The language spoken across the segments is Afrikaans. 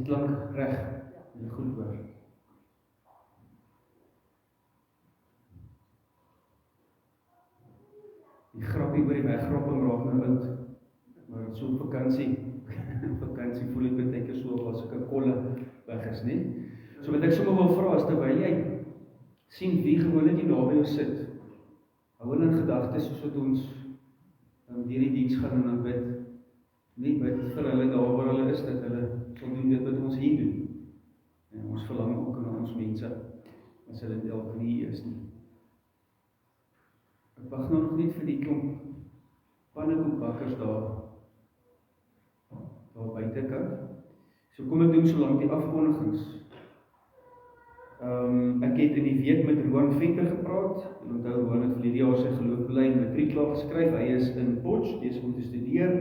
klank reg, en goed hoor. Die grappie oor die weggrapping raak nou oud, maar so op vakansie, vakansie voel ek baie keer so as ek 'n kolle weg is, nie? So wat ek sommer wil vra is, terwyl jy sien wie gewoonlik nie naby jou sit, hou hulle in gedagte soos wat ons deur die diens gaan en dan bid, nie bid vir hulle daar waar hulle is, dat hulle sal doen dit wat ons hier doen. En ons verlang ook aan ons mense, as hulle dalk nie hier is nie. Ek wag nou nog net vir die klomp pannekoekbakkers daar buitekant. So kom ek doen solank die afkondigings. Ek het in die week met Roan Venter gepraat, en onthou Roan het verlede jaar sy geloofbely matriek klaar geskryf, hy is in Potch, besig om te studeer,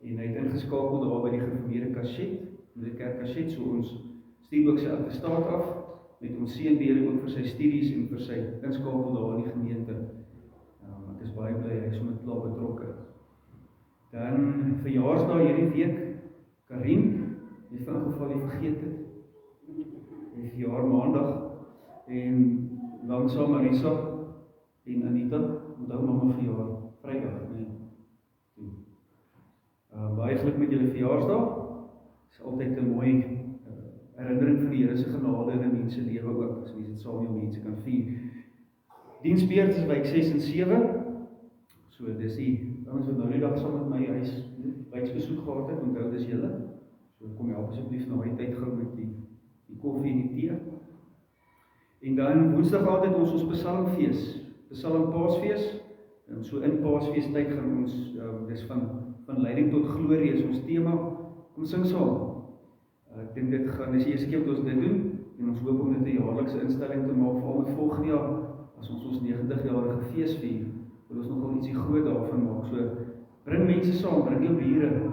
en hy het ingeskakel daar by die gereformeerde Kashet, met die kerk Kashet, so ons stuur ook sy attestaat af, met ons seënbede ook vir sy studies en vir sy inskakel daar in die gemeente. Ek is baie bly, hy is sommer klaar betrokke. Dan verjaarsdag hierdie week, Karin, die van geval jy vergeet het, die verjaar maandag, en langsaam Marisa en Anita, onthou mamma verjaar Vrydag, nee. Baie geluk met julle verjaarsdag, is altyd 'n mooi herinnering van die Here se genade in 'n mens se lewe ook, as mens dit saam met mense kan vier. Diensbeurt is week 6 en 7, so dis die ouens wat nou die dag saam met my huis bytsbesoek gehad het, onthou dis julle, so kom help asseblief na die tyd gou met die koffie en die tee. En dan woensdag aand het ons psalmfees, Paasfees, en so in Paasfees tyd gaan ons, dis van leiding tot glorie is ons tema, kom sing saam. Ek dink dit gaan, dis die eerste keer wat ons dit doen, en ons hoop om dit 'n jaarlikse instelling te maak, veral met volgende jaar, as ons 90-jarige fees vier, wil ons nogal ietsie groot daarvan maak, so bring mense saam, bring jou bure,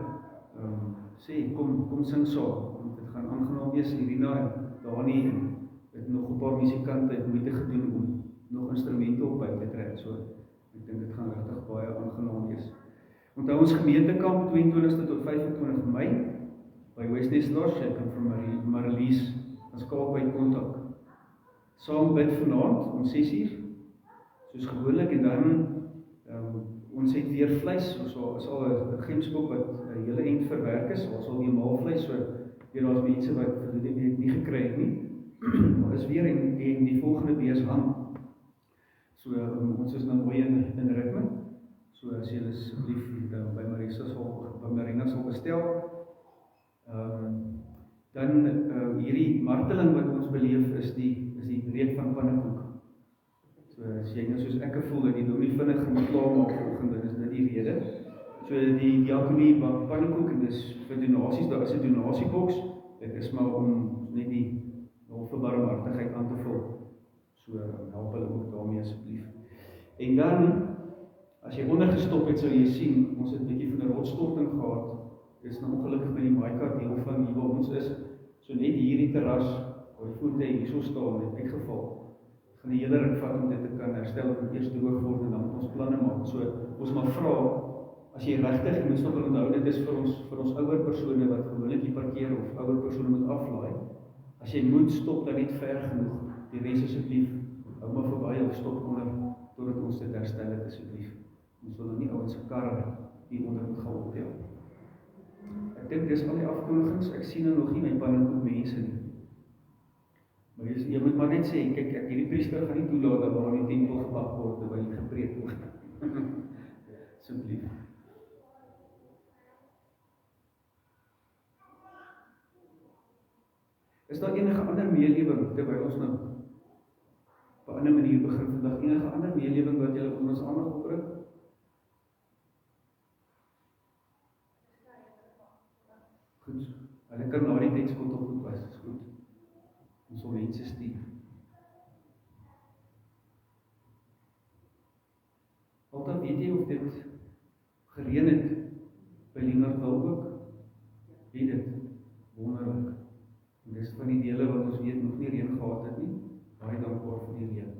sê, kom sing saam, want dit gaan aangenaam wees, Irina en Dani, en het nog 'n paar musikante het moeite gedoen om nog instrumente op by te trek, so ek dink dit gaan regtig baie aangenaam wees. Onthou ons gemeentekamp 22 tot 25 Mei, by Westness Lodge, ek kan vir Marlies as Kaapheid kontak. Saam bid vanaand om 6 uur, soos gewoonlik, en dan ons het weer vleis, ons is al 'n gemsbok wat 'n hele end verwerk is, ons sal weer maalvleis, so weer daar's mense wat vir die week nie gekry het nie, maar is weer en die volgende wees hang. So ons is nou mooi in ritme, so as jy asseblief by Marina sal bestel. Dan hierdie marteling wat ons beleef is die breek van pannekoek. So as jy nou soos ek voel dat jy nou nie vinnig moet klaarmaak volgende, is dit die rede. So die diakonie bak pannekoek en dis vir donasies, daar is 'n donasieboks. Dit is maar om net die vir barmhartigheid aan te vul. So help hulle ook daarmee asseblief. En dan, as jy ondergestop het, sal jy sien, ons het 'n bietjie van 'n rotsstorting gehad. Dit is nou ongelukkig met die Maika deel van hier waar ons is. So net hierdie terras, waar die voertuie hierso staan, het uitgeval. Gaan die hele ruk vat om dit te kan herstel, om eers droog word en dan moet ons planne maak. So ons maar vra, as jy regtig, jy moet nog onthou, dit is vir ons ouer persone wat gewoonlik die parkeer of ouer persone moet aflaai. As jy moet, stop dan net ver genoeg. Die res asseblief, hou maar verby of stop onder, totdat ons dit herstel het asseblief. Ons wil nou nie ouens se karre hier onder moet gaan optel. Ek dink dis al die afkondigings, ek sien nou nog nie my pannekoek mense nie. Maar jy moet maar net sê, kyk, hierdie priester gaan nie toelaat dat waar in die tempel gebak word, terwyl hy gepreek word. Asseblief. Is daar enige ander meelewing, terwyl ons nou op 'n ander manier begin vandag, enige ander meelewing wat julle onder ons aandag opbring? Goed, hulle kan na die tydskot op goed was, is goed. Ons sal mense stuur. Altyd weet jy of dit gereën het by Lienardwil ook? Weet dit, wonderlik. En dis van die dele wat ons weet nog nie reën gehad het nie, baie dankbaar vir die reën.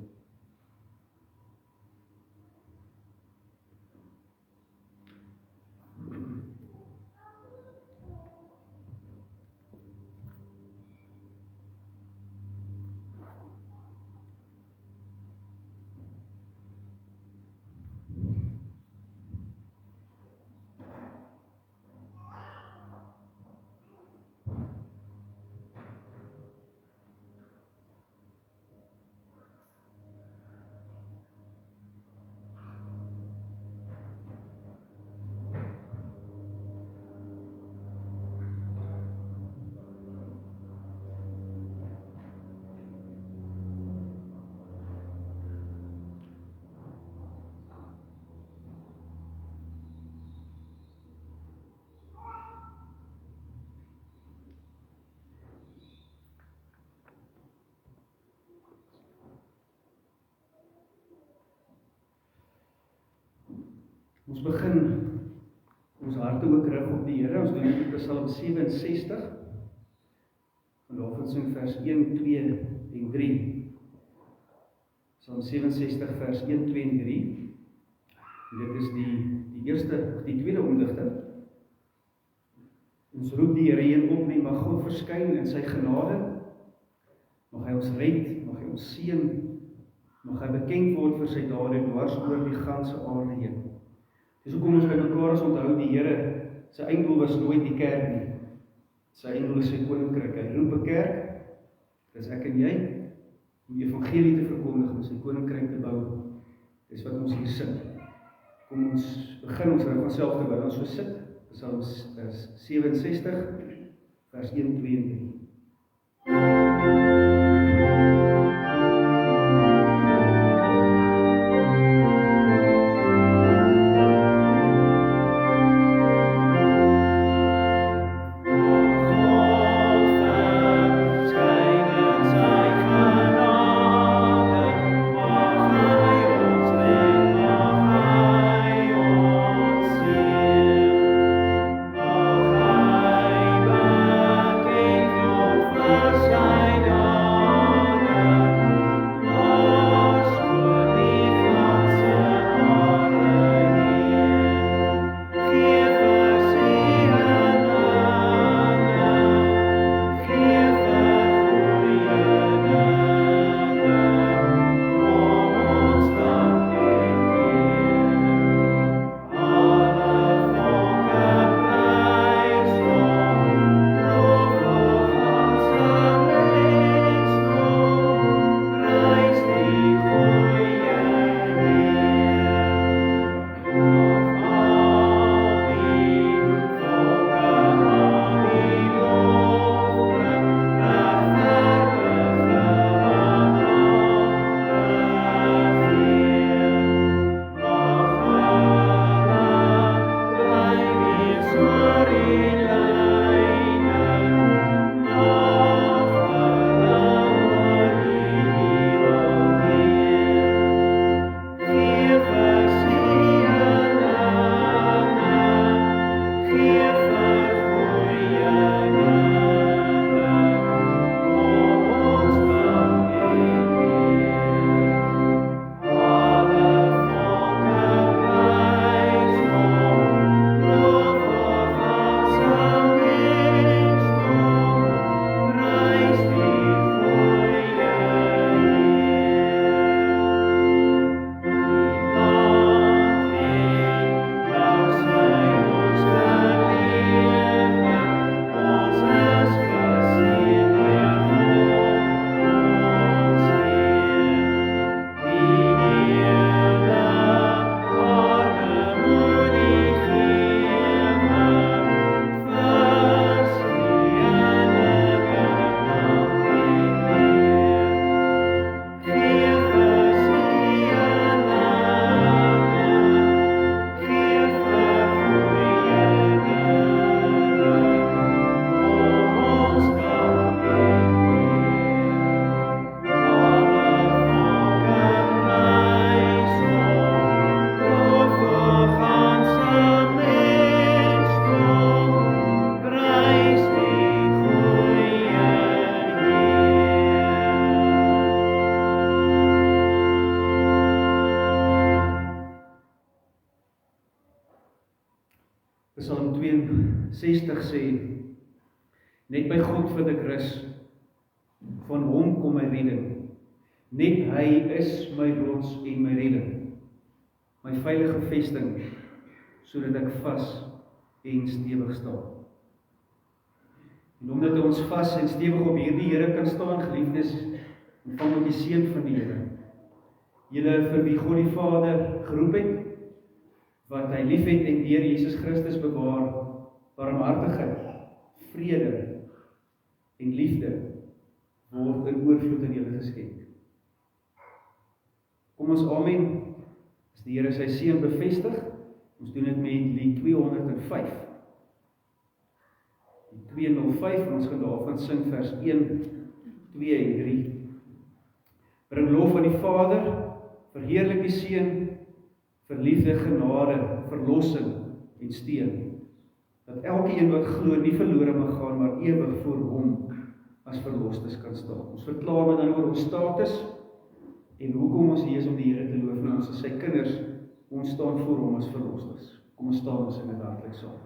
Ons begin ons harte ook rig op die Here. Ons doen dit met Psalm 67. Vanaf ons in vers 1, 2 en 3. Psalm 67 vers 1, 2 en 3. En dit is die tweede omdigting. Ons roep die Here hier op en mag God verskyn in sy genade. Mag hy ons red, mag hy ons seën, mag hy bekend word vir sy dade dwars oor die ganse aarde heen. Dis hoekom ons by mekaar is onthou die Here, sy einddoel was nooit die kerk nie. Sy einddoel is sy koninkryk. Hy roep 'n kerk, dis ek en jy, om die evangelie te verkondig, om sy koninkryk te bou. Dis wat ons hier sing. Kom ons begin ons reg vanself te bou. Ons so sit, Psalm 67 vers 1, 2 en 3. Psalm 62 sê, net by God vind ek rus, van hom kom my redding. Net hy is my rots en my redding, my veilige vesting, sodat ek vas en stewig staan. En omdat ons vas en stewig op hierdie Here kan staan, geliefdes, ontvang ook die seën van die Here. Julle vir wie God die Vader geroep het, wat hy lief het en deur Jesus Christus bewaar, barmhartigheid, vrede en liefde word in oorvloed aan julle geskenk. Kom ons amen, as die Here sy seën bevestig, ons doen dit met lied 205. Die 205, en ons gaan daarvan sing vers 1, 2 en 3. Bring lof aan die Vader, verheerlik die Seun, verliefde genade, verlossing en steun. Dat elkeen wat glo nie verlore mag gaan, maar ewig voor hom as verlostes kan staan. Ons verklaar met dan oor ons status en hoekom ons hier is om die Here te loof, nou ons is sy kinders, ons staan voor hom as verlostes. Kom ons staan ons in dit hartlik saam.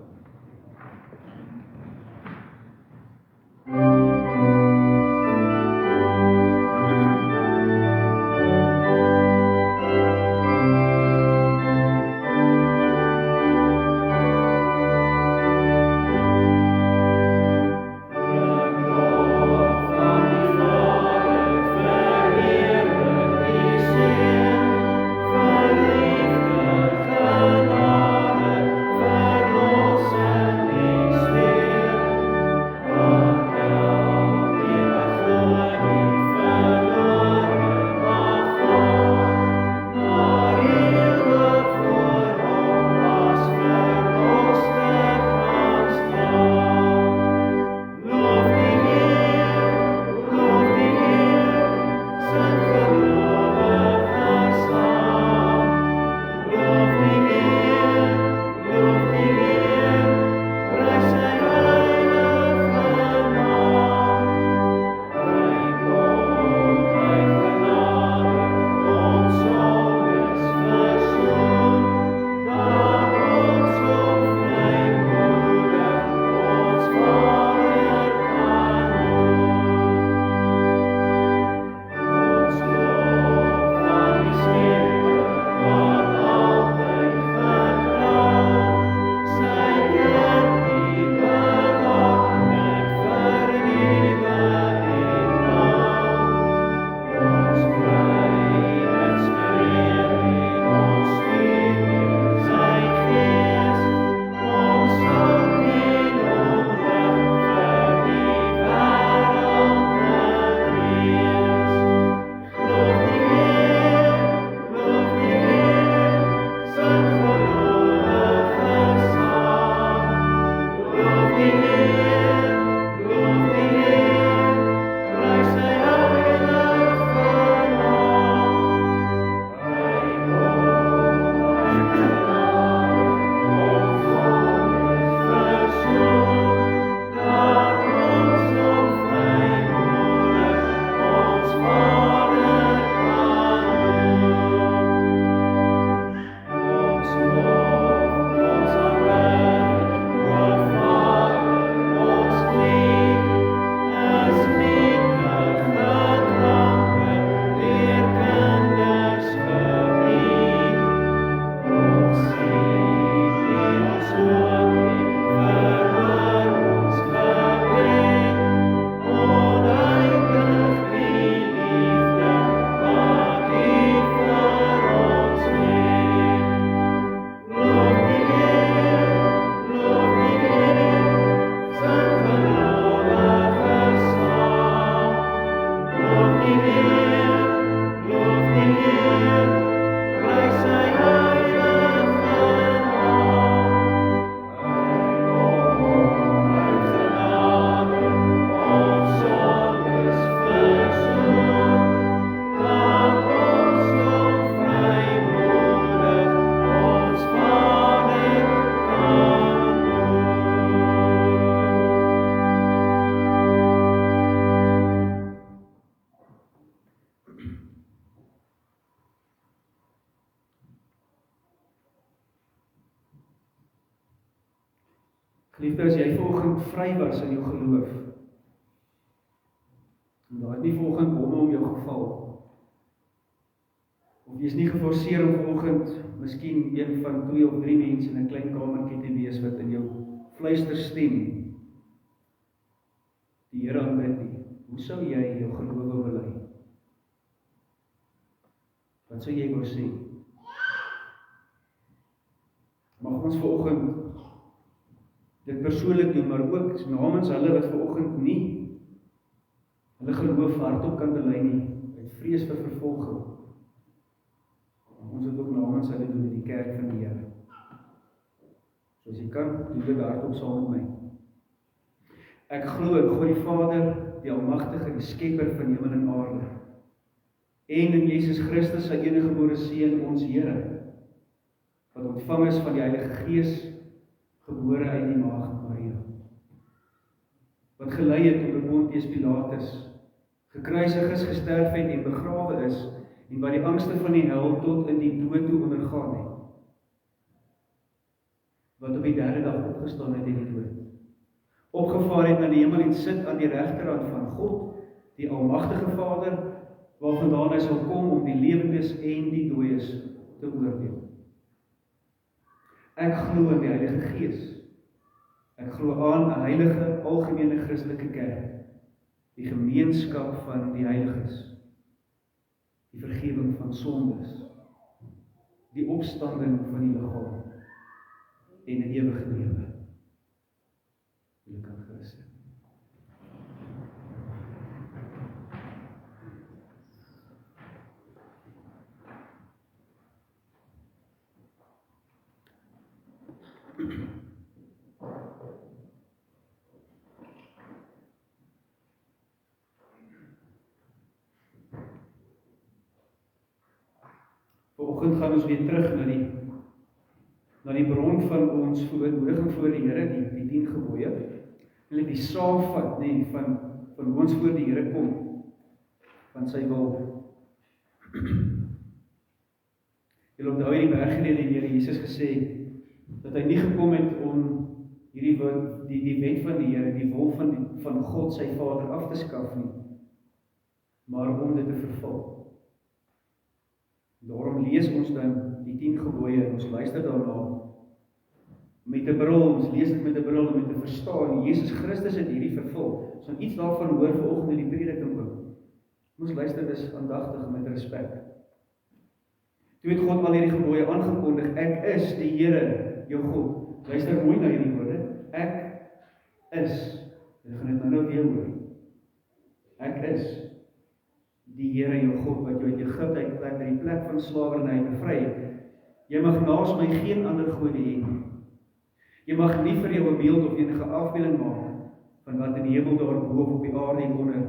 Geliefde, as jy vanoggend vry was in jou geloof, en daar het nie vanoggend bomme om jou geval, of jy is nie geforseer om vanoggend miskien een van 2 of 3 mense in 'n klein kamertjie te wees wat in jou fluisterstem die Here aanbid nie, hoe sou jy jou geloof bely? Wat sou jy wou sê? Mag ons vanoggend dit persoonlik doen, maar ook namens hulle wat vanoggend nie hulle geloof hardop kan bely nie, uit vrees vir vervolging. Ons het ook namens hulle doen in die kerk van die Here. So as jy kan, doen dit hardop saam met my. Ek glo in God die Vader, die Almagtige, die Skepper van hemel en aarde, en in Jesus Christus, sy enige gebore Seun, ons Here, wat ontvang is van die Heilige Gees, gebore uit die maagd Maria, wat gelei het onder Pontius Pilatus, gekruisig is, gesterf het en begrawe is, en wat die angste van die hel tot in die dood toe ondergaan het, wat op die derde dag opgestaan het uit die dood, opgevaar het na die hemel en sit aan die regterhand van God, die almagtige Vader, waarvandaan hy sal kom om die lewendes en die dooies te oordeel. Ek glo in die Heilige Gees. Ek glo aan 'n heilige, algemene Christelike kerk, die gemeenskap van die heiliges, die vergifnis van sondes, die opstanding van die liggaam en 'n ewige lewe. Julle kan gerus wees. Vanoggend gaan ons weer terug na die bron van ons verhouding voor die Here, die 10 gebooie. Hulle die saamvat van hoe ons voor die Here kom, van sy wil. Julle onthou in die berggedeelte het die Here Jesus gesê dat hy nie gekom het om die wet van die Here, die wil van God sy Vader af te skaf nie, maar om dit te vervul. Daarom lees ons dan die 10 gebooie en ons luister daarna met 'n bril, ons lees dit met 'n bril om dit te verstaan. Jesus Christus het hierdie vervul. Ons gaan iets daarvan hoor vanoggend in die prediking ook. Ons luister dis aandagtig met respek. Toe het God al hierdie gebooie aangekondig, ek is die Here, jou God. Luister mooi na hierdie woorde. Ek is. Ek gaan dit nou weer hoor. Ek is die Here jou God wat jou uit Egipte uit die plek van slawerny bevry het. Jy mag naas my geen ander gode hê nie. Jy mag nie vir jou 'n beeld of enige afbeelding maak van wat in die hemel daarbo op die aarde en onder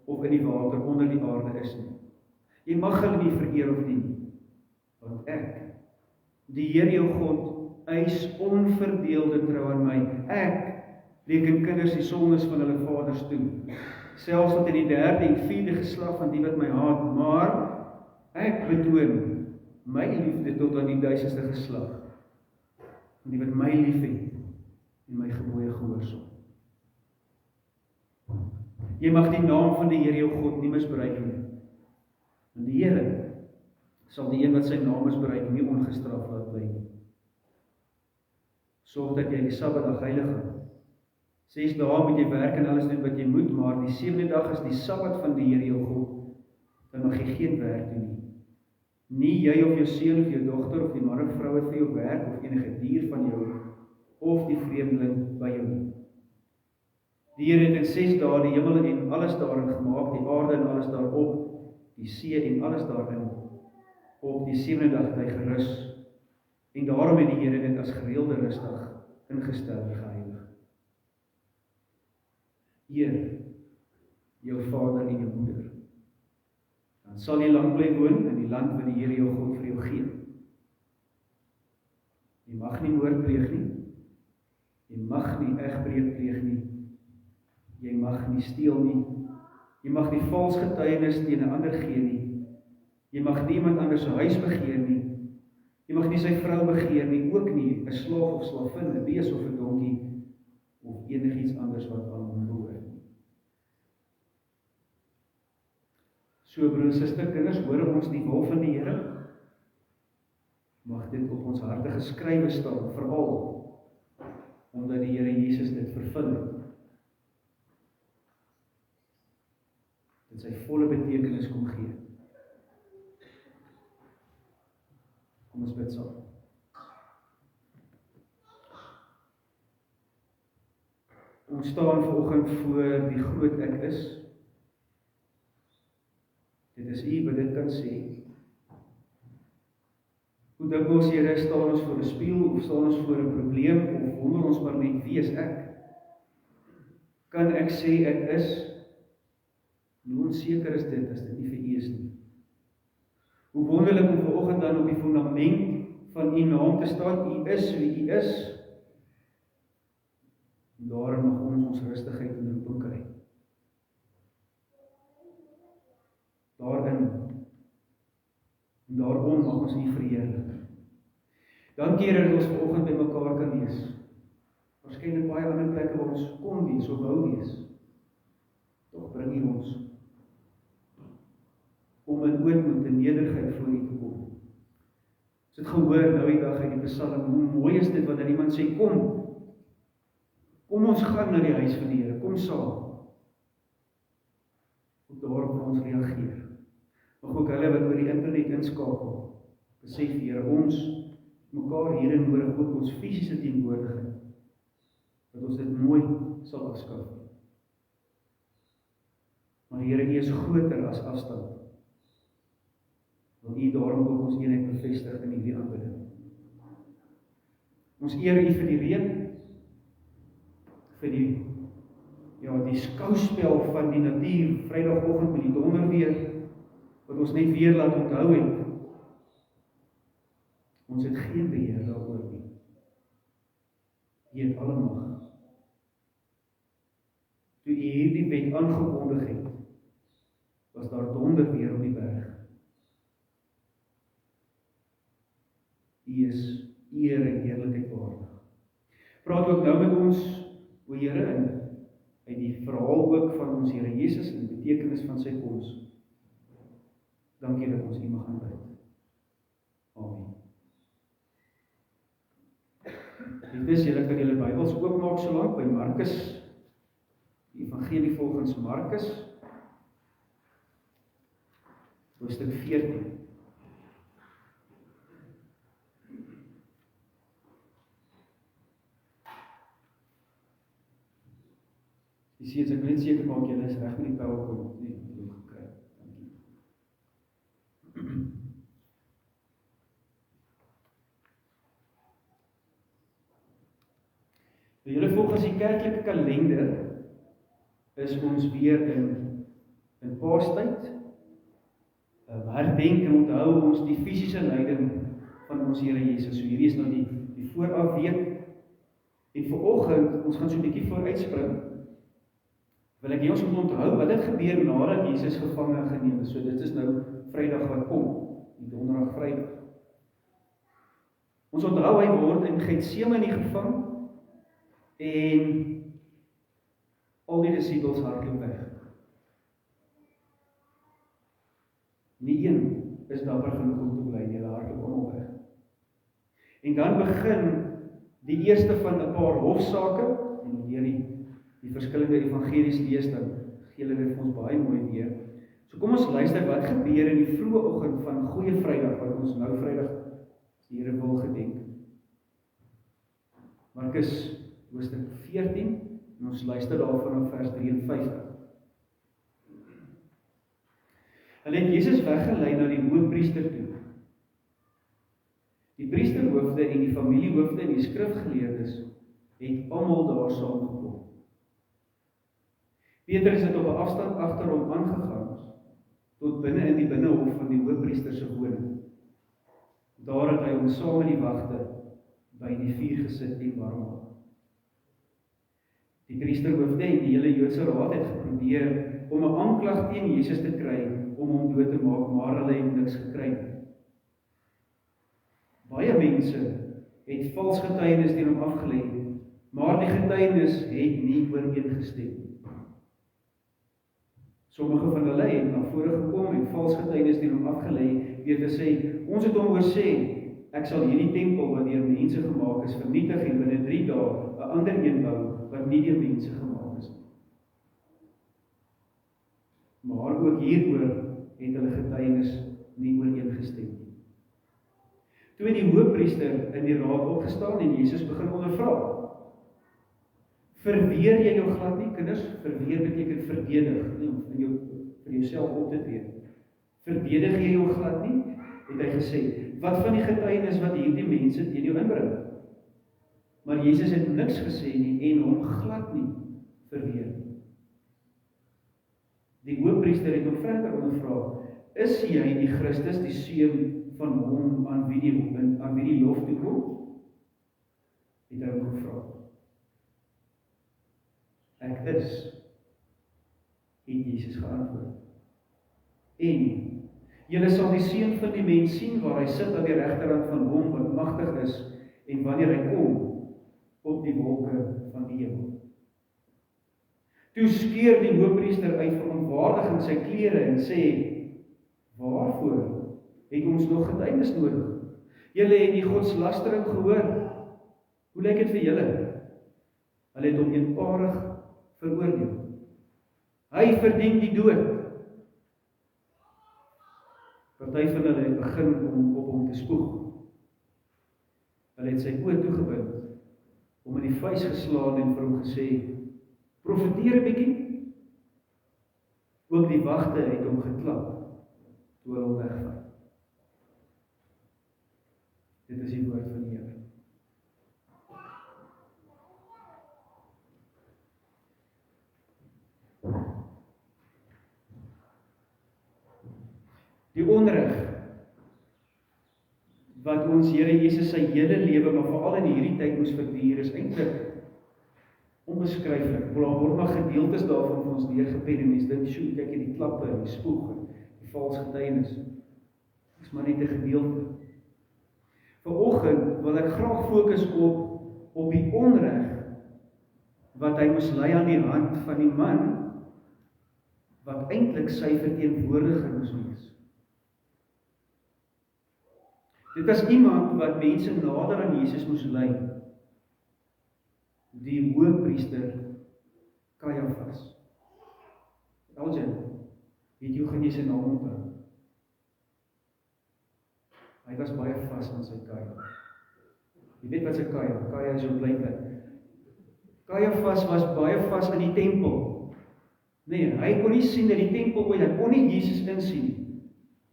of in die water onder die aarde is nie. Jy mag hulle nie vereer of dien, want ek, die Here jou God, eis onverdeelde trou aan my. Ek reken kinders die sondes van hulle vaders toe, selfs tot in die 3de en 4de geslag van die wat my haat, maar ek betoon my liefde tot aan die 1000ste geslag, van die wat my lief het en my gebooie gehoorsaam. Jy mag die naam van die Here jou God nie misbruik nie. Want die Here sal die een wat sy naam misbruik nie ongestraf laat bly nie. Sorg dat jy die Sabbatdag heilig hou. 6 dae moet jy werk en alles doen wat jy moet, maar die 7de dag is die Sabbat van die Here jou God. Dan mag jy geen werk doen nie. Nie jy of jou seun of jou dogter of die man of vrou wat vir jou werk of enige dier van jou of die vreemdeling by jou nie. Die Here het in 6 dae die hemel en alles daarin gemaak, die aarde en alles daarop, die see en alles daarin. Op die 7de dag het hy gerus. En daarom het die Here dit as gereelde rusdag ingestel en geheilig. Eer jou vader en jou moeder. Dan sal jy lang bly woon in die land wat die Here jou God vir jou gee. Jy mag nie moord pleeg nie. Jy mag nie egbreek pleeg nie. Jy mag nie steel nie. Jy mag nie vals getuienis teen 'n ander gee nie. Jy mag nie iemand anders se huis begeer nie. Jy mag nie sy vrou begeer nie, ook nie 'n slaaf of slavin, 'n bees of 'n donkie of enigiets anders wat aan hom behoort nie. So broers en susters, kinders, hoor ons die wil van die Here. Mag dit op ons harte geskrywe staan, veral omdat die Here Jesus dit vervul het. Dit sy volle betekenis kom gee. Kom ons bid saam. Ons staan vanoggend voor die groot ek is. Dit is U wat dit kan sê. Hoe dikwels, Here, staan ons voor 'n spieël of staan ons voor 'n probleem of wonder ons maar net wie is ek? Kan ek sê ek is? Hoe onseker is dit as dit nie vir U is nie? Hoe wonderlik om vanoggend dan op die fundament van U naam te staan, U is wie U is. En daarin mag ons rustigheid en roeping kry. Daarin en daarom mag ons U verheerlik. Dankie Here dat ons vanoggend by mekaar kan wees. Waarskynlik baie ander plekke waar ons kon wees of wou wees. Tog bring U ons om in ootmoed en nederigheid voor U te kom. Ons het gehoor nou die dag uit die Psalm, hoe mooi is dit wanneer iemand sê, kom ons gaan na die huis van die Here, kom saam. Ook daarop vir ons reageer. Mag ook hulle wat oor die internet inskakel, besef Here, ons mekaar hierin nodig, ook ons fisiese teenwoordigheid, dat ons dit nooit sal afskaf. Maar Here, U is groter as afstand. Wil U daarom ook ons eenheid bevestig in hierdie aanbidding. Ons eer U vir die reën, vir die skouspel van die natuur, Vrydagoggend met die donderweer, wat ons net weer laat onthou het. Ons het geen beheer daaroor nie. U het alle mag. Toe U hierdie wet aangekondig het, was daar donderweer op die berg. U is eer en heerlikheid waardig. Praat ook nou met ons, o Here, uit die verhaal ook van ons Here Jesus en die betekenis van sy koms. Dankie dat ons U mag aanbid. Amen. Liefdes, julle kan julle Bybels oopmaak so lank by Markus, die Evangelie volgens Markus, hoofstuk 14. Jy sien, ek net seker maak julle is reg met die PowerPoint, nie, die gekry. Dankie. Julle volgens die kerklike kalender is ons weer in Paastyd. Herdenk en onthou ons die fisiese lyding van ons Here Jesus. So hierdie is nou die voorafweek. En vanoggend, ons gaan so 'n bietjie vooruitspring. Wil ek ons moet onthou wat het gebeur nadat Jesus gevange geneem is. So dit is nou Vrydag wat kom, die Donderdag Vrydag. Ons onthou hy word in Getsemane gevang en al die disippels hardloop weg. Nie een is dapper genoeg om te bly, hulle hardloop almal weg. En dan begin die eerste van 'n paar hofsaake, en wanneer die verskillende evangelies lees, dan gee hulle dit vir ons baie mooi weer. So kom ons luister wat gebeur in die vroeë oggend van Goeie Vrydag, wat ons nou Vrydag die Here wil gedenk. Markus hoofstuk 14, en ons luister daar vanaf vers 53. Hulle het Jesus weggelei na die hoëpriester toe. Die priesterhoofde en die familiehoofde en die skrifgeleerdes het almal daar saamgekom. Petrus het op 'n afstand agter hom aangegaan, tot binne in die binnehof van die hoëpriester se woning. Daar het hy hom saam met die wagte by die vuur gesit en warm gemaak. Die priesterhoofde en die hele Joodse raad het geprobeer om 'n aanklag teen Jesus te kry, om hom dood te maak, maar hulle het niks gekry nie. Baie mense het vals getuienis teen hom afgelê, maar die getuienis het nie ooreengestem nie. Sommige van hulle het na vore gekom en vals getuienis teen hom afgelê, deur te sê, ons het hom oorsê, ek sal hierdie tempel wat deur mense gemaak is vernietig en binne 3 dae 'n ander een bou wat nie deur mense gemaak is nie. Maar ook hieroor het hulle getuienis nie ooreengestem nie. Toe het die hoëpriester in die raad opgestaan en Jesus begin ondervra. Verweer jy jou glad nie, kinders? Verweer beteken verdedig, nie om vir jouself op te tree. Verdedig jy jou glad nie? Het hy gesê, wat van die getuienis wat hierdie mense teen jou inbring? Maar Jesus het niks gesê nie en hom glad nie verweer nie. Die hoëpriester het hom verder ondervra, is jy die Christus, die seun van hom aan wie die lof toe kom, het hy hom gevra. Ek is, het Jesus geantwoord. En, julle sal die seun van die mens sien, waar hy sit aan die regterhand van hom, wat magtig is, en wanneer hy kom, op die wolke van die hemel. Toe skeur die hoofpriester uit verontwaardiging sy klere en sê, waarvoor het ons nog getuienis nodig? Julle het die godslastering gehoor. Hoe lyk dit vir julle? Hulle het hom eenparig veroordeel. Hy verdien die dood. Party van hulle het begin om op hom te spoeg. Hulle het sy oë toegebind, om in die vuis geslaan en vir hom gesê, profeteer 'n bietjie. Ook die wagte het hom geklap, toe hulle hom wegvat. Dit is die woord van die Here. Die onreg wat ons Here Jesus sy hele lewe, maar veral in hierdie tyd moes verduur, is eintlik onbeskryflik. Daar word maar gedeeltes daarvan vir ons deurgepen en mens dink, sjoe, kyk hier die klappe en die spoeg en die vals getuienis. Dit is maar net 'n gedeelte. Vanoggend wil ek graag fokus op die onreg wat hy moes ly aan die hand van die man wat eintlik sy verteenwoordiger moes wees. Dit is iemand wat mense nader aan Jesus moes lei. Die hoëpriester Kajafas. Elgin, het jy gaan jy sy naam onthou? Hy was baie vas aan sy kaja. Jy weet wat sy kaja? Kaja is jou blyplek. Kajafas was baie vas in die tempel. Nee, hy kon nie sien dat die tempel ooit, hy kon nie Jesus insien nie.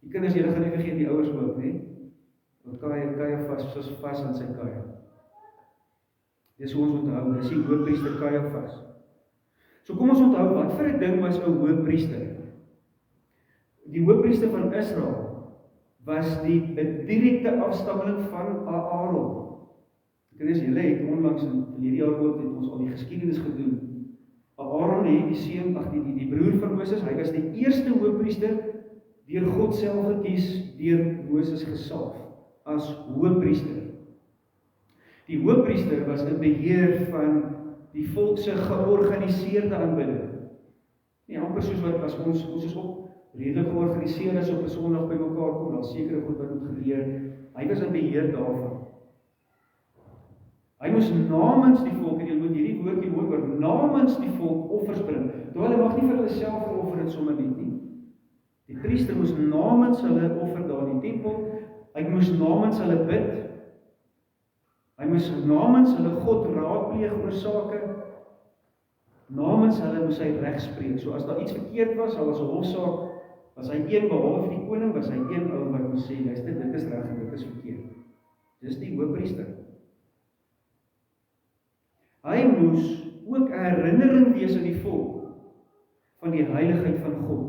Die kinders, julle gaan nie vergeet die ouers ook, nee? Want Kajafas was vas aan sy kaja. Dis hoe ons onthou, dis die hoëpriester Kajafas. So kom ons onthou, wat vir 'n ding was 'n hoëpriester? Die hoëpriester van Israel was die direkte afstammeling van Aaron. Kinders, julle het onlangs in hierdie jaar ook het ons al die geskiedenis gedoen. Aaron het die seun, die broer van Moses, hy was die eerste hoëpriester deur God self gekies, deur Moses gesalf as hoëpriester. Die hoëpriester was in beheer van die volk se georganiseerde aanbidding. Nie amper soos wat as ons is ook redelik georganiseer is op 'n Sondag by mekaar kom, daar sekere goed wat moet gebeur. Hy was in beheer daarvan. Hy moes namens die volk, en jy moet hierdie woordjie hoor, namens die volk offers bring. Toe hulle mag nie vir hulle self veroffer dit sommer net nie. Die priester moes namens hulle offer daar in die tempel. Hy moes namens hulle bid. Hy moes namens hulle God raadpleeg oor sake. Namens hulle moes hy reg spreek. So as daar iets verkeerd was, al was 'n hofsaak, was hy een behalwe die koning, was hy een ou wat moes sê, luister, dit is reg en dit is verkeerd. Dis die hoëpriester. Hy moes ook 'n herinnering wees aan die volk van die heiligheid van God.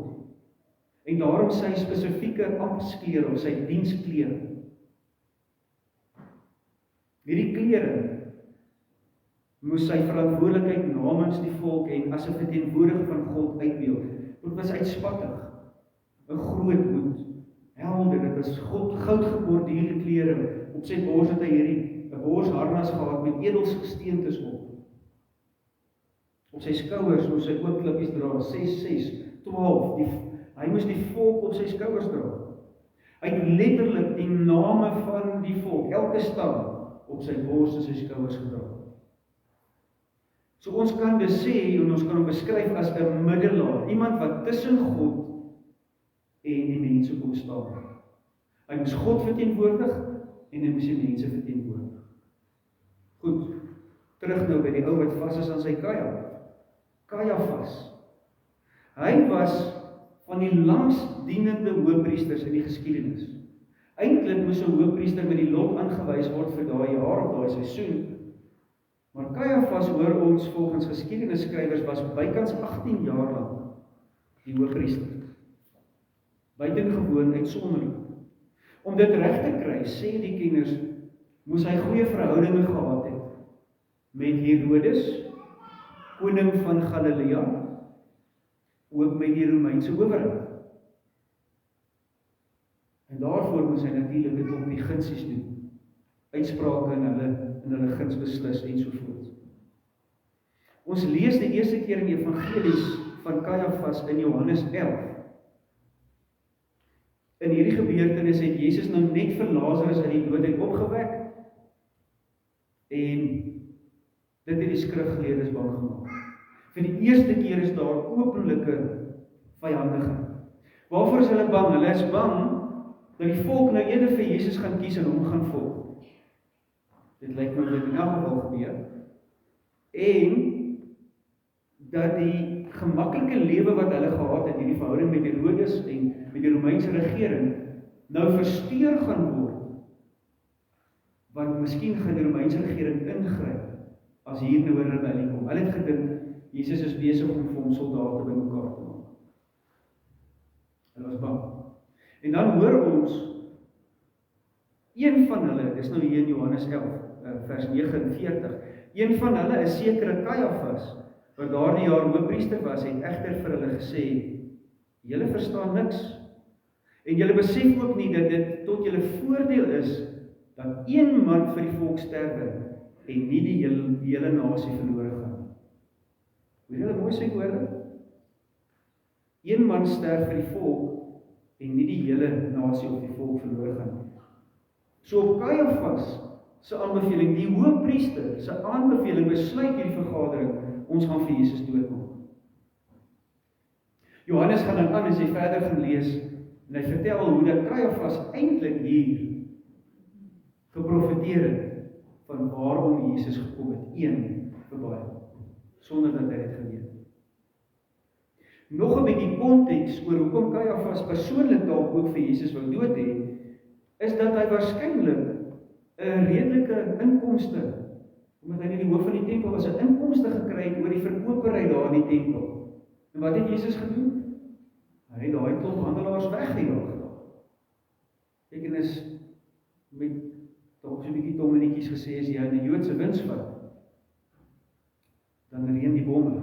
En daarom sy spesifieke amptsklere of sy diensklere. Hierdie klere moes sy verantwoordelikheid namens die volk en as 'n verteenwoordiger van God uitbeeld. Dit was uitspattig, 'n groot hoed, helder, dit was goud geborduurde klere. Op sy bors het hy hierdie 'n borsharnas gehad met edelgesteentes op. Op sy skouers moes hy ook klippies dra, 6, 12. Hy moes die volk op sy skouers dra. Hy het letterlik die name van die volk, elke stam, op sy bors en sy skouers gedra. So ons kan dus sê, en ons kan hom beskryf as 'n middelaar, iemand wat tussen God en die mense kom staan. Hy moes God verteenwoordig en hy moes die mense verteenwoordig. Goed, terug nou by die ou wat vas is aan sy kaja. Kajafas. Hy was van die langsdienende hoëpriesters in die geskiedenis. Eintlik moes 'n hoëpriester met die lot aangewys word vir daai jaar of daai seisoen. Maar Kajafas, hoor ons volgens geskiedenisskrywers, was bykans 18 jaar lank die hoëpriester. Buitengewoon uitsonderlik. Om dit reg te kry, sê die kenners, moes hy goeie verhoudinge gehad het met Herodes, koning van Galilea, ook met die Romeinse owerheid. En daarvoor moes hy natuurlik 'n klompie gunsies doen, uitsprake in hulle guns beslis ensovoorts. Ons lees die eerste keer in die evangelies van Kajafas in Johannes 11. In hierdie gebeurtenis het Jesus nou net vir Lazarus uit die dood opgewek, en dit het die skrifgeleerdes bang gemaak. Vir die eerste keer is daar openlike vyandigheid. Waarvoor is hulle bang? Hulle is bang dat die volk nou eerder vir Jesus gaan kies en hom gaan volg. Dit lyk my dit in elk geval gebeur. En dat die gemaklike lewe wat hulle gehad het, hierdie verhouding met Herodes en met die Romeinse regering, nou versteur gaan word. Want miskien gaan die Romeinse regering ingryp as hier nou 'n rebellie kom. Hulle het gedink Jesus is besig om vir hom soldate bymekaar te maak. Hulle was bang. En dan hoor ons, een van hulle, dis nou hier in Johannes 11, vers 49, een van hulle, 'n sekere Kajafas, wat daardie jaar hoofpriester was, het egter vir hulle gesê, julle verstaan niks, en julle besef ook nie dat dit tot julle voordeel is, dat een man vir die volk sterwe, en nie die hele nasie verlore gaan. Hoor julle mooi sy woorde? Een man sterf vir die volk, en nie die hele nasie of die volk verlore gaan. So op Kajafas se aanbeveling, die hoofpriester se aanbeveling, besluit hierdie vergadering, ons gaan vir Jesus doodmaak. Johannes gaan dan aan as hy verder gaan lees, en hy vertel hoe dat Kajafas eintlik hier geprofeteer het van waarom Jesus gekom het, een vir baie, sonder dat hy dit geweet. Nog 'n bietjie konteks oor hoekom Kajafas persoonlik dalk ook vir Jesus wou dood hê, is dat hy waarskynlik 'n redelike inkomste, omdat hy nie die hoof van die tempel was, 'n inkomste gekry het oor die verkopery daar in die tempel. En wat het Jesus gedoen? Hy het daai klomp handelaars weggejaag. Betekenis met dalk so 'n bietjie dommetjies gesê, as jy 'n Joodse wins vat, dan reën die bomme.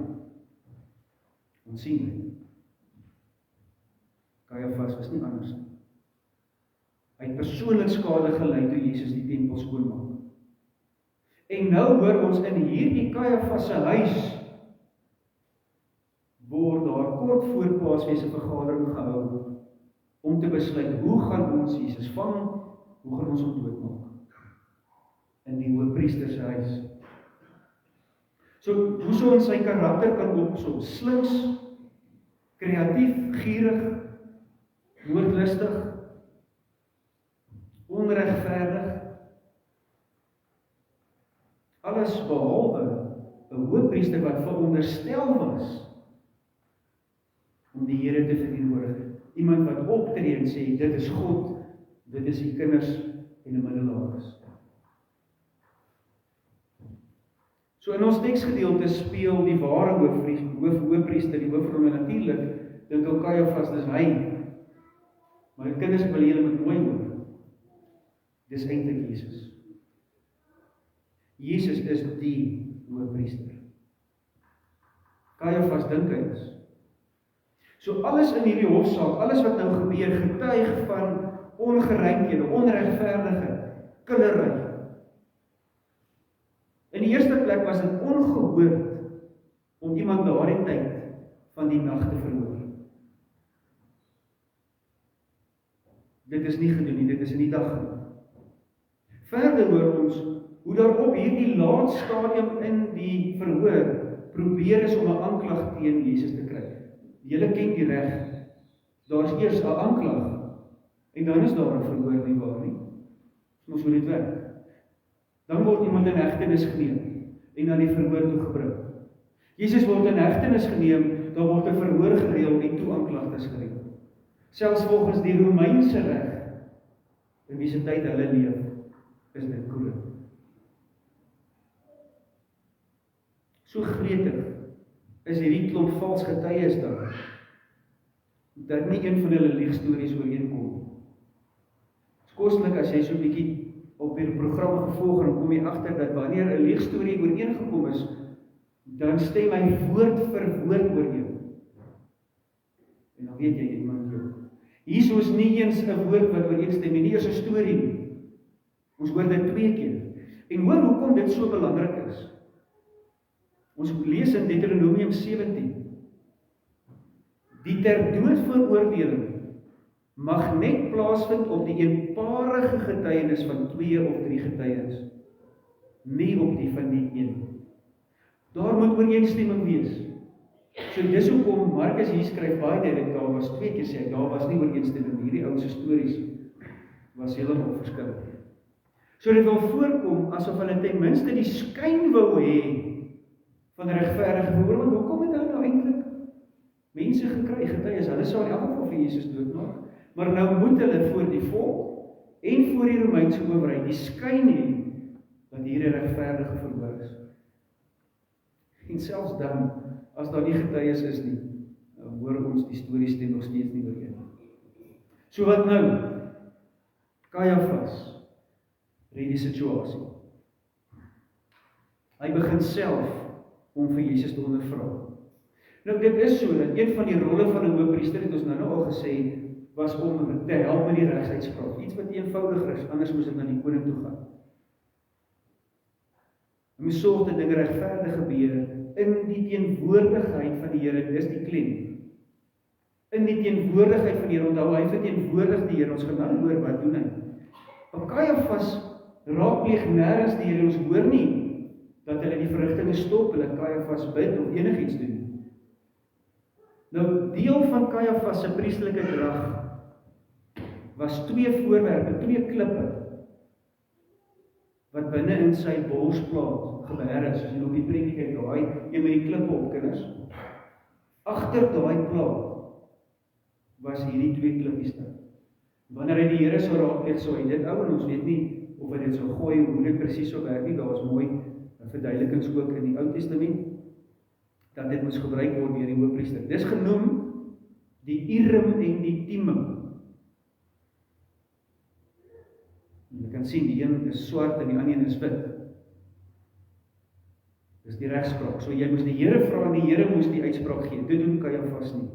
Ons sien, Kajafas was nie anders nie. Hy het persoonlik skade gelei toe Jesus die tempel skoonmaak. En nou hoor ons in hierdie Kajafas se huis word daar kort voor Paasfees 'n vergadering gehou om te besluit hoe gaan ons Jesus vang, hoe gaan ons hom doodmaak in die hoofpriester se huis. So hoe sou ons sy karakter kan opsom? Slinks, kreatief, gierig, moordlustig, onregverdig, alles behalwe 'n hoofpriester wat veronderstel was om die Here te verteenwoordig. Iemand wat optree en sê, dit is God, dit is die kinders en 'n middelaar is. So in ons teksgedeelte speel die ware hoofpriester, die hoofrol natuurlik, dink ook Kajafas, dis hy. Maar die kinders wil julle met mooi hoor. Dis eintlik Jesus. Jesus is die hoofpriester. Kajafas dink hy is. So alles in hierdie hofsaak, alles wat nou gebeur, getuig van ongeregtighede, onregverdigheid, kinderry. In die eerste plek was dit ongehoord om iemand daardie tyd van die nag te verhoor. Dit is nie gedoen nie, dit is in die dag gedoen. Verder hoor ons hoe daar op hierdie laat stadium in die verhoor probeer is om 'n aanklag teen Jesus te kry. Julle ken die reg. Daar's eers 'n aanklag en dan is daar 'n verhoor, nie waar nie? Ons hoe dit werk. Dan word iemand in hegtenis geneem en dan die verhoor toe gebring. Jesus word in hegtenis geneem, dan word 'n verhoor gereël en toe aanklagtes gereël. Selfs volgens die Romeinse reg, in wie se tyd hulle leef, is dit korrup. So gretig is hierdie klomp vals getuies daar, dat nie een van hulle liegstories ooreenkom. kostelik as jy so 'n bietjie op die program gevolg en kom jy agter dat wanneer 'n leegstorie ooreengekom is, dan stem hy woord vir woord oor jou. En dan weet jy iemand jou. Hier is nie eens 'n woord wat ooreenstem nie, nie eers 'n storie nie. Ons hoor dit 2 keer. En hoor hoekom dit so belangrik is. Ons lees in Deuteronomium 17. Die ter dood veroordeling mag net plaasvind op die eenparige getuienis van 2 of 3 getuies, nie op die van die een. Daar moet ooreenstemming wees. So dis hoekom Markus hier skryf baie duidelik, daar was 2 keer sê, daar was nie ooreenstemming, hierdie ou se stories was heeltemal verskillend. So dit wil voorkom asof hulle ten minste die skyn wou hê van regverdige verhoor, want hoekom het hulle nou eintlik mense gekry, getuies, hulle sou in elk geval vir Jesus doodmaak, maar nou moet hulle voor die volk en voor die Romeinse owerheid die skyn hê dat hier 'n regverdige verhoor is. En selfs dan, as daar nie getuies is nie, hoor ons die storie stem nog steeds nie ooreen. So wat nou? Kajafas red die situasie. Hy begin self om vir Jesus te ondervra. Nou dit is so, dat een van die rolle van 'n hoëpriester, het ons nou al gesê, was om te help met die regsuitspraak. Iets wat eenvoudiger is, anders moes dit na die koning toe gaan. Hy moes sorg dat dinge regverdig gebeur in die teenwoordigheid van die Here, dis die klem. In die teenwoordigheid van die Here, onthou, hy verteenwoordig die Here, ons gaan nou hoor wat doen hy. Maar Kajafas raakpleeg nêrens die Here, ons hoor nie dat hulle die verrigtinge stop, hulle Kajafas bid of enigiets doen. Nou, deel van Kajafas se priesterlike drag was 2 voorwerpe, 2 klippe, wat binne in sy borsplaat gebeer is, as jy op die prentjie kyk, daai een met die klippe op, kinders. Agter daai plaat was hierdie 2 klippies daar. Wanneer hy die Here sou raakpleeg, sou hy dit hou, en ons weet nie of hy dit sou gooi, hoe dit presies sou werk nie, daar was mooi verduidelikings ook in die Ou Testament, dat dit moes gebruik word deur die hoëpriester. Dis genoem die Urim en die Thummim. Jy kan sien, die een is swart en die ander een is wit. Dis die regspraak. So jy moes die Here vra en die Here moes die uitspraak gee. Dit doen Kajafas nie.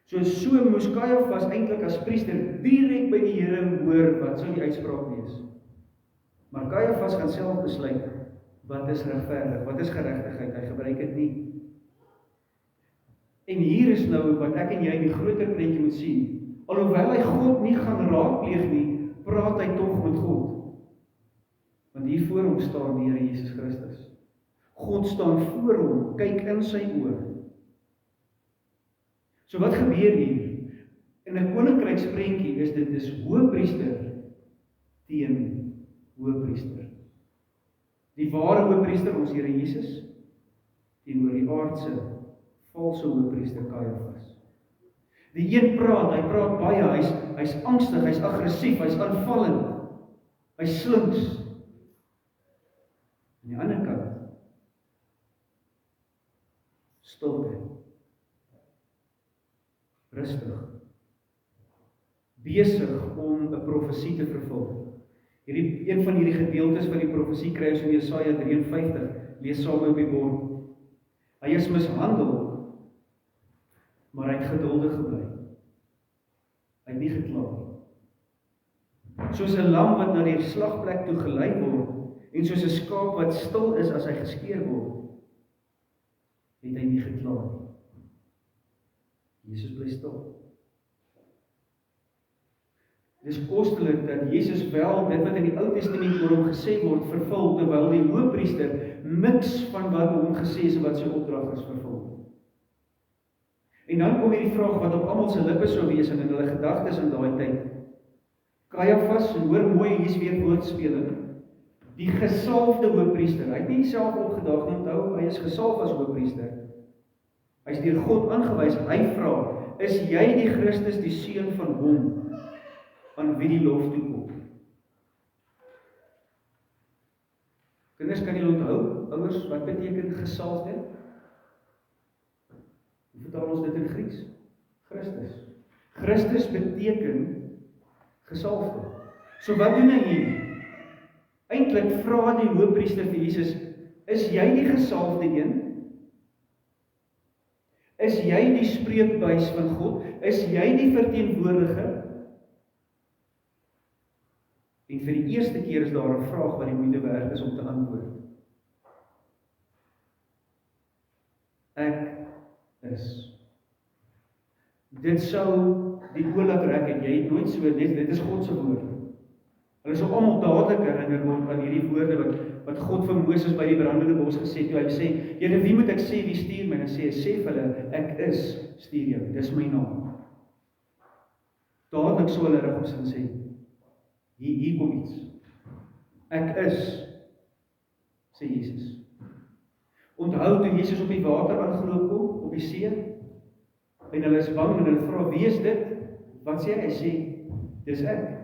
So moes Kajafas eintlik as priester direk by die Here hoor wat sou die uitspraak wees. Maar Kajafas gaan self besluit wat is regverdig, wat is geregtigheid, hy gebruik dit nie. En hier is nou wat ek en jy in die groter prentjie moet sien. Alhoewel hy God nie gaan raakpleeg nie, praat hy tog met God. Want hier voor hom staan die Here Jesus Christus. God staan voor hom, kyk in sy oë. So wat gebeur hier? In 'n koninkryksprentjie is dit dis hoëpriester teen hoëpriester. Die ware hoëpriester, ons Here Jesus, teenoor die aardse, valse hoëpriester Kajafas. Die een praat, hy praat baie, hy's angstig, hy's aggressief, hy's aanvallend, hy's slinks. Aan die ander kant, stilte, rustig, besig om 'n profesie te vervul. Een van hierdie gedeeltes van die profesie kry ons in Jesaja 53, lees saam op die bord. Hy is mishandel, maar hy het geduldig gebly. Hy het nie gekla nie. Soos 'n lam wat na die slagplek toe gelei word, en soos 'n skaap wat stil is as hy geskeer word, het hy nie gekla nie. Jesus bly stil. Dis kostelik dat Jesus wel dit wat in die Ou Testament oor hom gesê word vervul, terwyl die hoëpriester niks van wat hom gesê is en wat sy opdrag is vervul. En dan kom hierdie vraag wat op almal se lippe sou wees en in hulle gedagtes in daai tyd. Kajafas, hoor mooi, hier's weer woordspeling. Die gesalfde hoëpriester, hy het nie self opgedaag nie, onthou, hy is gesalf as hoëpriester. Hy is deur God aangewys, hy vra, is jy die Christus, die seun van hom, aan wie die lof toekom? Kinders, kan julle onthou, ouers, wat beteken gesalfde? Hoe vertaal ons dit in Grieks? Christus. Christus beteken gesalfde. So wat doen hy hier? Eintlik vra die hoëpriester vir Jesus, is jy die gesalfde een? Is jy die spreekbuis van God? Is jy die verteenwoordiger? En vir die eerste keer is daar 'n vraag wat die moeite werd is om te antwoord. Ek is. Dit sou die oë laat rek en jy het nooit so, dit is God se woord. Hulle sou almal dadelik herinner word aan hierdie woorde wat God vir Moses by die brandende bos gesê toe hy sê, Here, wie moet ek sê wie stuur my? En sê vir hulle, ek is stuur jou, dis my naam. Dadelik sou hulle regop sin sê, hier kom iets. Ek is, sê Jesus. Onthou toe Jesus op die water aangeloop kom, op die see, en hulle is bang en hulle vra, wie is dit? Wat sê hy? Hy sê, dis ek.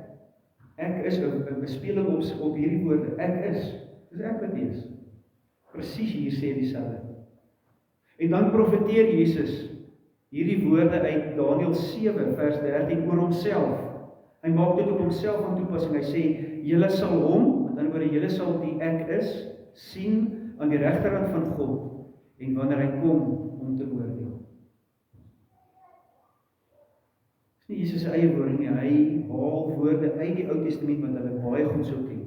Ek is 'n bespeling op hierdie woorde. Ek is. Dis ek wat is. Presies hier sê dieselfde. En dan profeteer Jesus hierdie woorde uit Daniël 7 vers 13 oor homself. Hy maak dit op homself van toepassing. Hy sê, julle sal hom, met ander woorde, julle sal die ek is sien aan die regterhand van God en wanneer hy kom om te oordeel. Dis nie Jesus se eie woorde nie, hy haal woorde uit die Ou Testament wat hulle baie goed sou ken.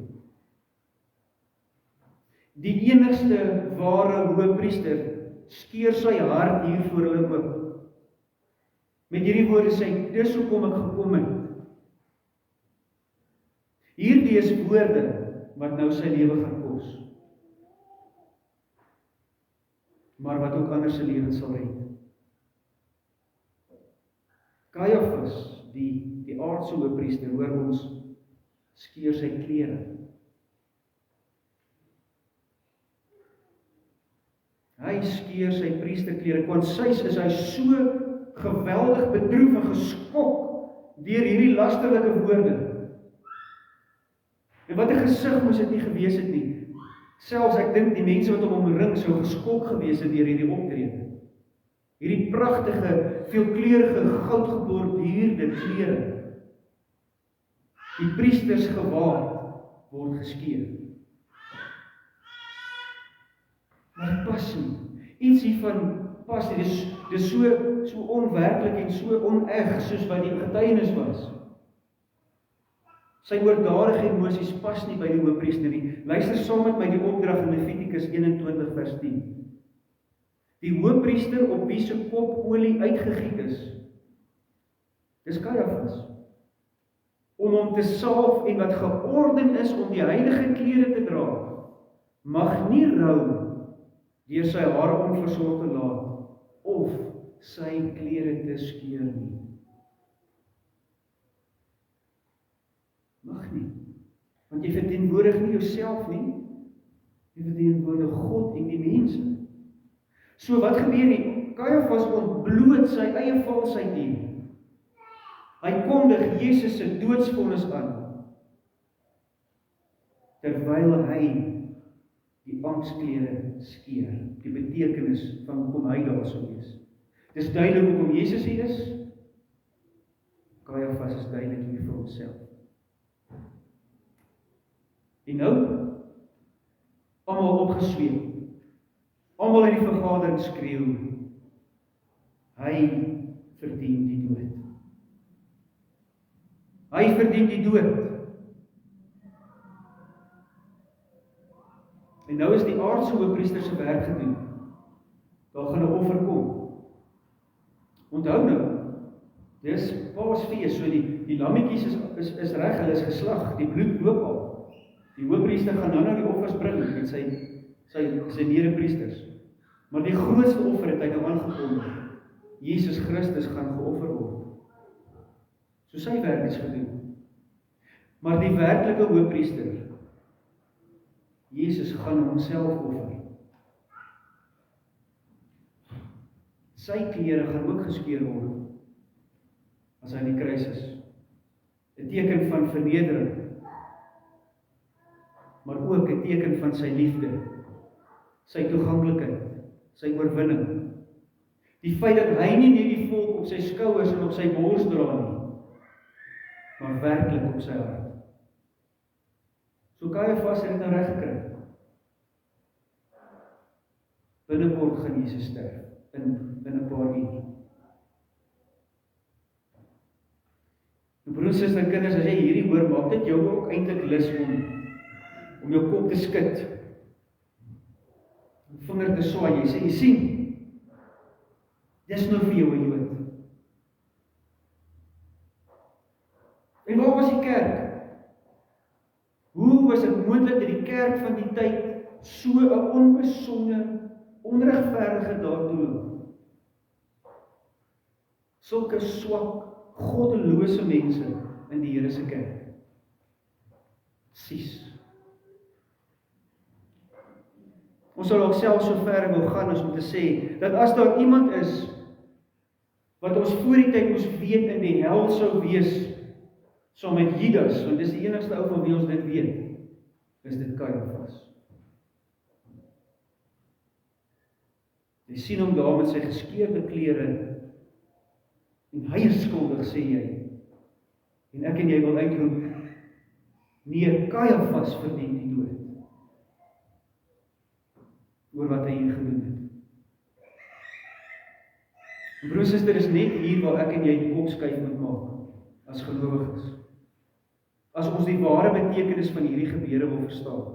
Die enigste ware hoëpriester skeur sy hart hier voor hulle oop. Met hierdie woorde sê hy, dis hoekom ek gekom het. Hierdie is woorde wat nou sy lewe gaan kos. Maar wat ook ander se lewens sal red. Caiaphas, die aardse hoëpriester, hoor ons, skeur sy klere. Hy skeur sy priesterklere, want is hy so geweldig bedroef en geskok deur hierdie lasterlike woorde. En wat 'n gesig moes dit nie gewees het nie. Selfs ek dink die mense wat hom omring sou geskok gewees het deur hierdie optrede. Hierdie pragtige, veelkleurige, goudgeborduurde klere. Die priesters gewaad word geskeur. Maar dit pas nie. Iets hiervan pas nie. Dis so onwerklik en so oneg soos wat die getuienis was. Sy oordadige emosies pas nie by die hoëpriester nie. Luister saam met my die opdrag in Levitikus 21 vers 10. Die hoëpriester op wie se kop olie uitgegiet is, dis Caiaphas, om hom te salf en wat georden is om die heilige klere te dra, mag nie rou deur sy hare onversorg te laat of sy klere te skeur nie. Mag nie, want jy verteenwoordig nie jouself nie, jy verteenwoordig God en die mense. So wat gebeur nie? Caiaphas ontbloot sy eie valsheid hier. Hy kondig Jesus se doodsvonnis aan, terwyl hy die angsklere skeur, die betekenis van hoekom hy daar sou wees. Dis duidelik hoekom Jesus hier is. Caiaphas is duidelik hier vir homself. En nou, almal opgesweep. Almal in die vergadering skreeu, hy verdien die dood. Hy verdien die dood. En nou is die aardse hoëpriester se werk gedoen. Daar gaan 'n offer kom. Onthou nou, dis Paasfees, so die lammetjies is reg, hulle is geslag, die bloed loop al. Die hoëpriester gaan nou die offers bring met sy medepriesters. Maar die grootste offer het hy nou aangekondig. Jesus Christus gaan geoffer word. So sy werk is gedoen. Maar die werklike hoëpriester, Jesus gaan homself offer. Sy klere gaan ook geskeur word as hy aan die kruis is. 'n Teken van vernedering, maar ook 'n teken van sy liefde, sy toeganklikheid, sy oorwinning. Die feit dat hy nie net die volk op sy skouers en op sy bors dra nie, maar werklik op sy hart. So Kajafas het dit nou reg gekry. Binnekort gaan Jesus sterf, in 'n paar uur. Broers en kinders, as jy hierdie hoor, maak dit jou ook eintlik lus om jou kop te skud, vinger te swaai, jy sê, jy sien, dis nou vir jou 'n Jood. En waar was die kerk? Hoe was dit moontlik dat die kerk van die tyd so 'n onbesonde, onregverdige daartoe loop? Sulke swak, goddelose mense in die Here se kerk. Sies. Ons sal ook self so ver wil gaan as om te sê, dat as daar iemand is, wat ons voor die tyd moes weet in die hel sou wees, saam met Judas, want dis die enigste ou van wie ons dit weet, is dit Kajafas. Jy sien hom daar met sy geskeurde klere, en hy is skuldig, sê jy. En ek en jy wil uitroep, nee, Kajafas verdien die dood. Oor wat hy hier gedoen het. En broers en susters, is net hier waar ek en jy die kop skuif moet maak, as gelowiges. As ons die ware betekenis van hierdie gebeure wil verstaan.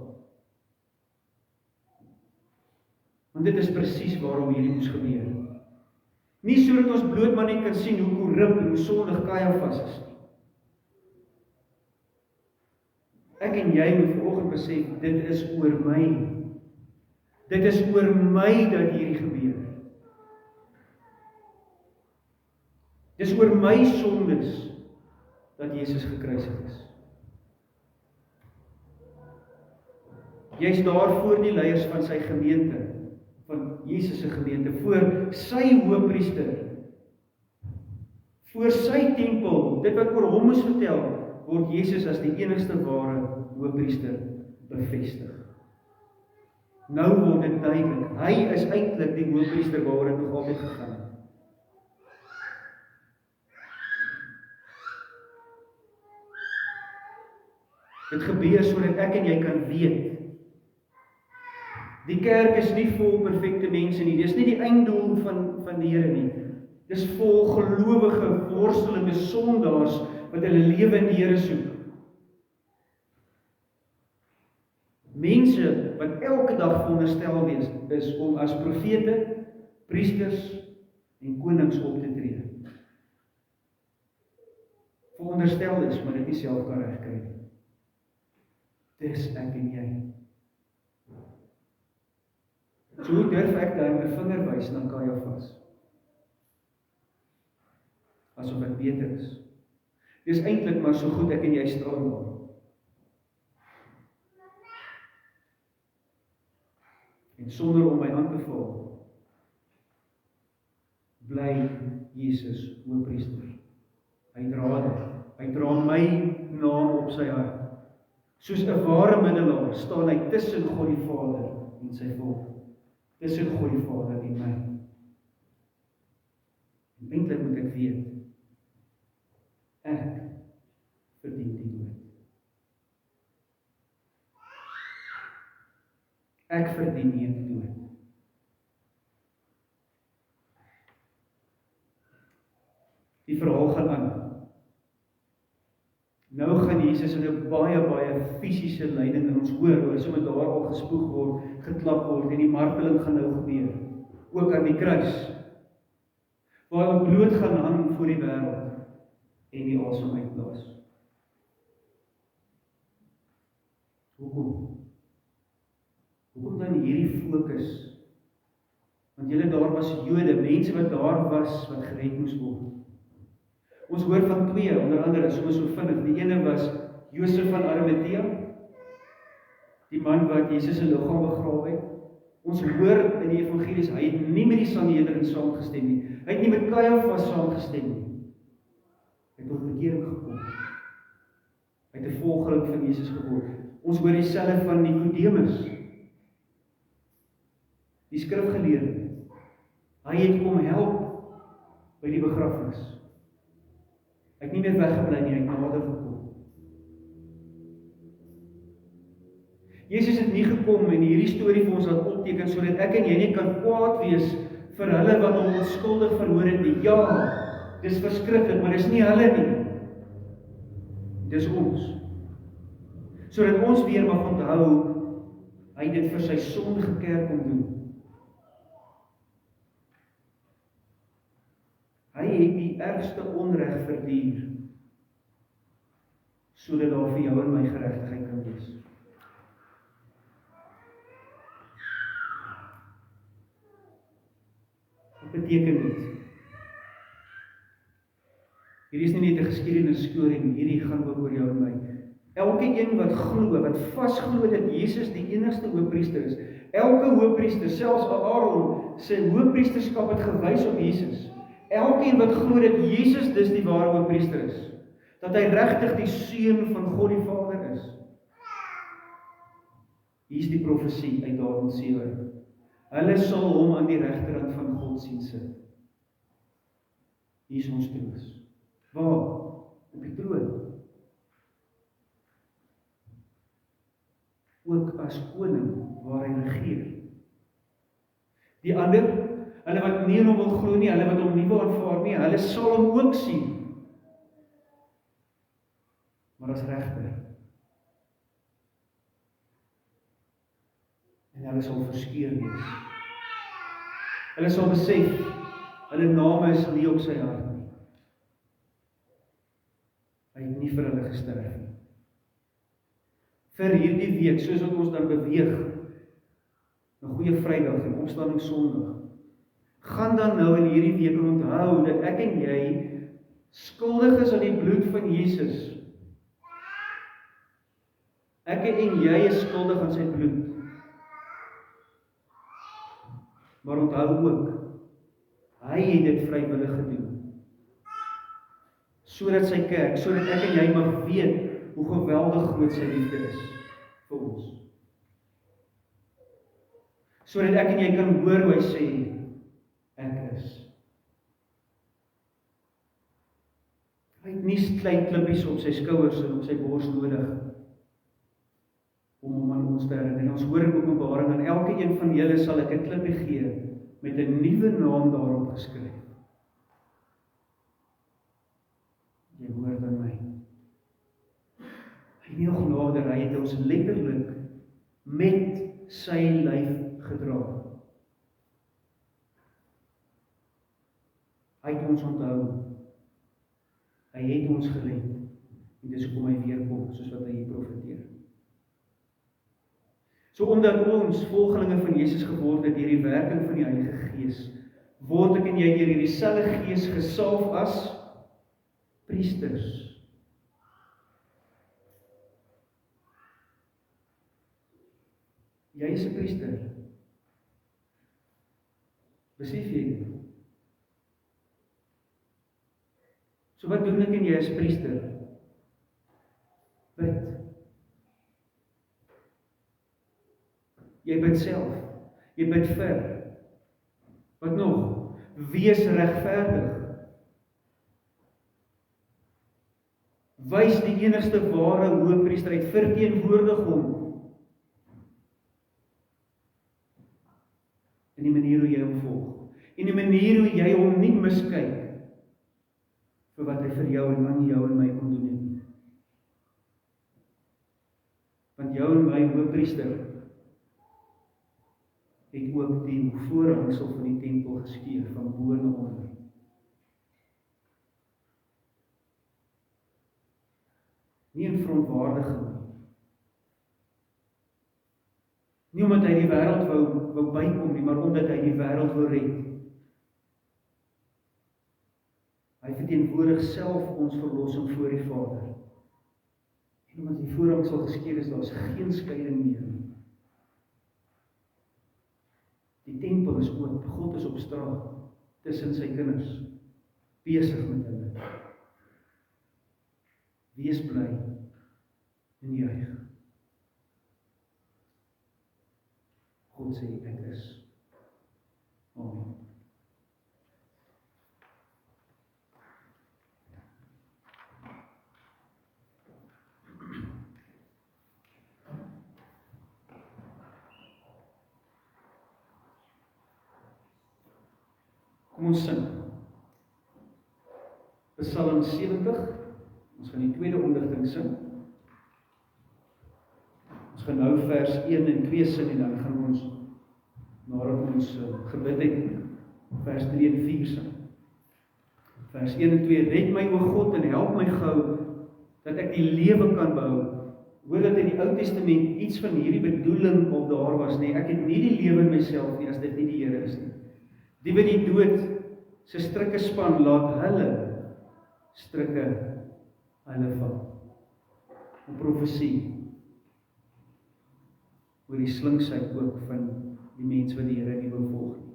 Want dit is presies waarom hierdie moes gebeur. Nie sodat ons bloot maar net kan sien hoe korrup en hoe sondig Kajafas is nie. Ek en jy moet vanoggend besef, dit is oor my. Dit is oor my dat hierdie gebeur. Dis oor my sondes dat Jesus gekruisig is. Jy's daar voor die leiers van sy gemeente, van Jesus se gemeente, voor sy hoëpriester, voor sy tempel, dit wat oor hom moes vertel, word Jesus as die enigste ware hoëpriester bevestig. Nou word dit duidelik, hy is eintlik die hoëpriester waaroor dit nog altyd gegaan het. Dit gebeur sodat ek en jy kan weet, die kerk is nie vol perfekte mense nie, dis nie die einddoel van die Here nie. Dis vol gelowige, worstelende sondaars, wat hulle lewe in die Here soek. Mense wat elke dag veronderstel is om as profete, priesters en konings op te tree. Veronderstel is, maar dit nie self kan regkry nie. Dis ek en jy. So hoe durf ek dan 'n vinger wys na Kajafas? Asof ek beter is. Dis eintlik maar so goed ek en jy staan daar. En sonder om my aan te val, bly Jesus hoëpriester. Hy dra my naam op sy hart. Soos 'n ware middelaar staan hy tussen God die Vader en sy volk. Tussen God die Vader en my. En eintlik moet ek weet, ek verdien die dood. Ek verdien nie die dood. Die verhaal gaan aan. Nou gaan Jesus in 'n baie fisiese lyding in ons hoor, sommer daar al gespoeg word, geklap word en die marteling gaan nou gebeur. Ook aan die kruis. Waar hy bloot gaan hang voor die wêreld en die asem uitblaas. Hoekom? Hoekom dan hierdie fokus? Want julle daar was Jode, mense wat daar was wat gered moes word. Ons hoor van twee, onder andere, soms so vinnig. Die ene was Josef van Arimatea, die man wat Jesus se liggaam begrawe het. Ons hoor in die evangelies, hy het nie met die Sanhedrin saamgestem nie. Hy het nie met Kajafas saamgestem nie. Hy het tot bekering gekom. Hy het 'n volgeling van Jesus geword. Ons hoor dieselfde van Nikodemus, die skrifgeleerde. Hy het kom help by die begrafnis. Hy het nie meer weggebly nie, hy het nader gekom. Jesus het nie gekom en hierdie storie vir ons laat opteken, sodat ek en jy nie kan kwaad wees vir hulle wat hom onskuldig verhoor het nie. Ja, dis verskriklik, maar dis nie hulle nie. Dis ons. Sodat ons weer mag onthou, hy het dit vir sy sondige kerk kom doen. Hy het die ergste onreg verduur, sodat daar vir jou en my geregtigheid kan wees. Wat beteken dit? Hierdie is nie net 'n geskiedenisstorie nie, hierdie gaan ook oor jou en my. Elke een wat glo, wat vasglo dat Jesus die enigste hoëpriester is. Elke hoëpriester, selfs Aaron, sy hoëpriesterskap het gewys op Jesus. Elkeen wat glo dat Jesus dus die ware hoëpriester is, dat hy regtig die seun van God die Vader is. Hier is die profesie uit Daniël 7. Hulle sal hom aan die regterhand van God sien sit. Hier is ons troos. Waar? Op die troon. Ook as koning waar hy regeer. Die ander, hulle wat nie in hom wil glo nie, hulle wat hom nie wil aanvaar nie, hulle sal hom ook sien. Maar as regter. En hulle sal verskeur wees. Hulle sal besef, hulle name is nie op sy hart nie. Hy het nie vir hulle gesterf nie. Vir hierdie week, soos wat ons dan beweeg, 'n goeie Vrydag en Opstanding Sondag, gaan dan nou in hierdie week onthou dat ek en jy skuldig is aan die bloed van Jesus. Ek en jy is skuldig aan sy bloed. Maar onthou ook, hy het dit vrywillig gedoen. Sodat sy kerk, sodat ek en jy mag weet hoe geweldig groot sy liefde is vir ons. Sodat ek en jy kan hoor hoe hy sê, ek is. Hy het nie klein klippies op sy skouers en op sy bors nodig om hom aan ons te herinner. En ons hoor in Openbaring, aan elke een van julle sal ek 'n klippie gee met 'n nuwe naam daarop geskryf. Jy hoor dan my. Hy het nog nader, hy het ons letterlik met sy lyf gedra. Hy het ons onthou. Hy het ons gered. En dis hoekom hy weer kom, soos wat hy hier profeteer. So omdat ons volgelinge van Jesus geword het deur die werking van die Heilige Gees, word ek en jy deur hierdie selfde Gees gesalf as priesters. Jy is 'n priester. Besef jy dit? So wat doen ek en jy as priester? Bid. Jy bid self. Jy bid vir. Wat nog? Wees regverdig. Wys die enigste ware hoëpriester uit, verteenwoordig hom. In die manier hoe jy hom volg. En die manier hoe jy hom nie miskyk vir wat hy vir jou en aan jou en my kon doen het. Want jou en my hoëpriester het ook die voorhangsel van die tempel geskeur van bo na onder. Nie in verontwaardiging nie. Nie omdat hy die wêreld wou bykom nie, maar omdat hy die wêreld wou red. Hy verteenwoordig self ons verlossing voor die Vader. En omdat die voorhangsel geskeur is, daar is geen skeiding meer nie. Die tempel is oop, God is op straat, tussen sy kinders, besig met hulle. Wees bly en juig. God sê, ek is. Amen. Kom ons sing. Psalm 70, ons gaan die tweede onderdigting sing. Ons gaan nou vers 1 en 2 sing en dan gaan ons, nadat ons gebid het, vers 3 en 4 sing. Vers 1 en 2, red my o God en help my gou, dat ek die lewe kan behou. Hoor dat in die Ou Testament iets van hierdie bedoeling op daar was, nee, ek het nie die lewe in myself nie, as dit nie die Here is nie. Die wat die dood se strikke span, laat hulle strikke hulle val. 'n Profesie oor die slinksheid ook van die mense wat die Here nie wil volg nie.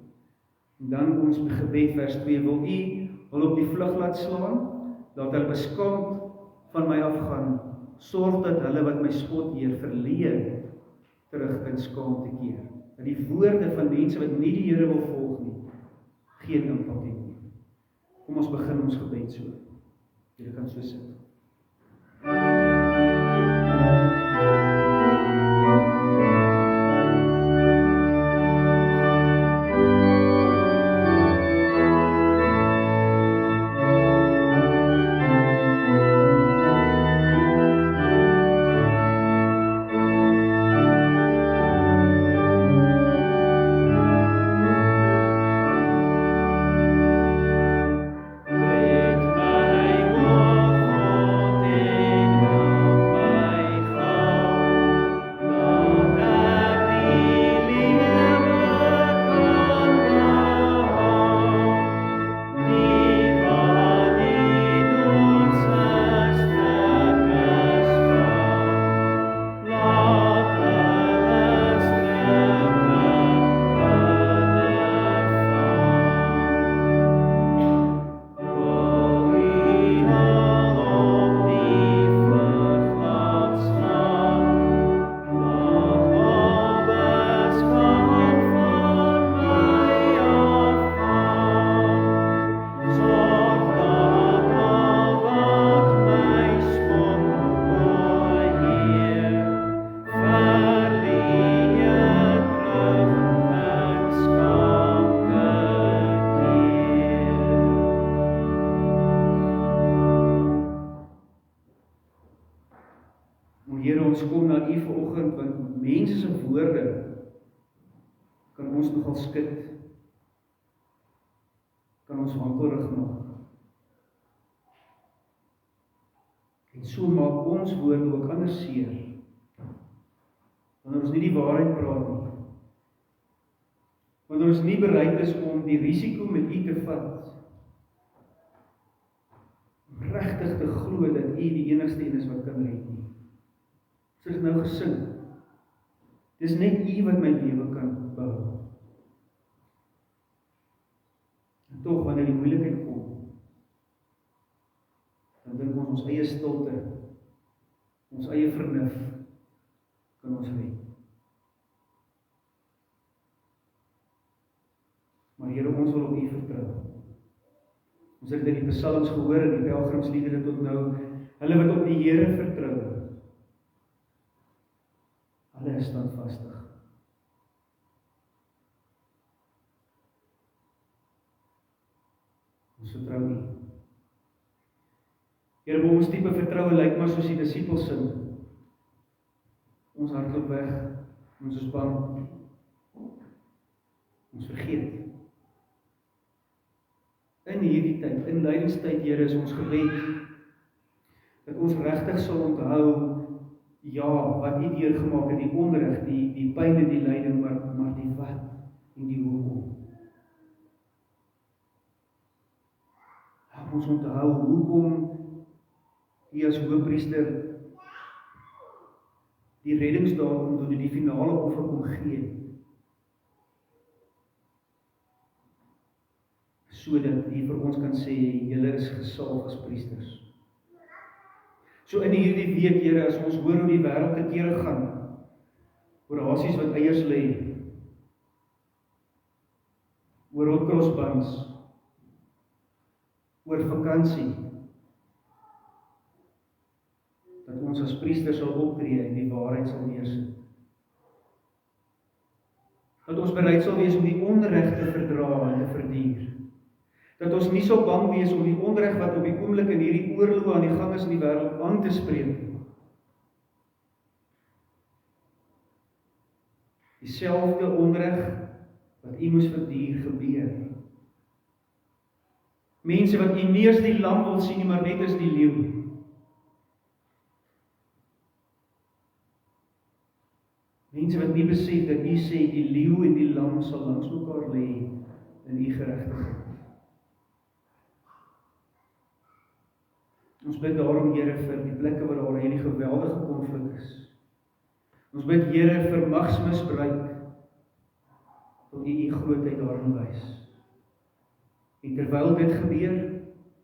En dan ons gebed vers 2, wil U hul op die vlug laat slaan, dat hulle beskaamd van my afgaan, sorg dat hulle wat my spot hier verleer, terug in skaamte keer. Dat die woorde van mense wat nie die Here wil volg nie, geen impak het nie. Kom ons begin ons gebed so. Julle kan so sit. Here, ons kom na U vanoggend, want mense se woorde kan ons nogal skud, kan ons wankelrig maak. En so maak ons woorde ook ander seer, wanneer ons nie die waarheid praat nie, wanneer ons nie bereid is om die risiko met U te vat, om regtig te glo dat U die enigste een is wat kan red nie. Soos nou gesing, dis net U wat my lewe kan behou. En tog, wanneer die moeilikheid kom, dan dink ons eie stilte, ons eie vernuf, kan ons red. Maar Here, ons wil op U vertrou. Ons het in die psalms gehoor en die pelgrimsliedere tot nou, hulle wat op die Here vertrou, hulle is standvastig. Ons vertrou U. Here, ons diepe vertroue lyk maar soos die disippels sin. Ons hardloop weg, ons is bang, ons vergeet. In hierdie tyd, in lydingstyd, Here, is ons gebed, dat ons regtig sal onthou, ja, wat U deurgemaak het, die onreg, die pyn en die lyding, maar die wat en die hoekom. Help ons onthou hoekom U as hoëpriester die reddingsdaad kom doen en die finale offer kom gee, sodat U vir ons kan sê, julle is gesalf as priesters. So in hierdie week, Here, as ons hoor hoe die wêreld te kere gaan, oor hasies wat eiers lê, oor rotkrosbands, oor vakansie, dat ons as priesters sal optree en die waarheid sal neersit. Dat ons bereid sal wees om die onreg te verdra en te verduur, Dat ons nie so bang wees om die onreg wat op die oomblik in hierdie oorloë aan die gang is in die wêreld aan te spreek. Dieselfde onreg wat u moes verduur gebeur. Mense wat u nie as die lam wil sien nie, maar net as die leeu. Mense wat nie besef dat u sê die leeu en die lam sal langs mekaar lê in u geregtigheid. Ons bid daarom, Here, vir die plekke waar daar hierdie geweldige konflik is. Ons bid, Here, vir magsmisbruik, wil u grootheid daarin wys. En terwyl dit gebeur,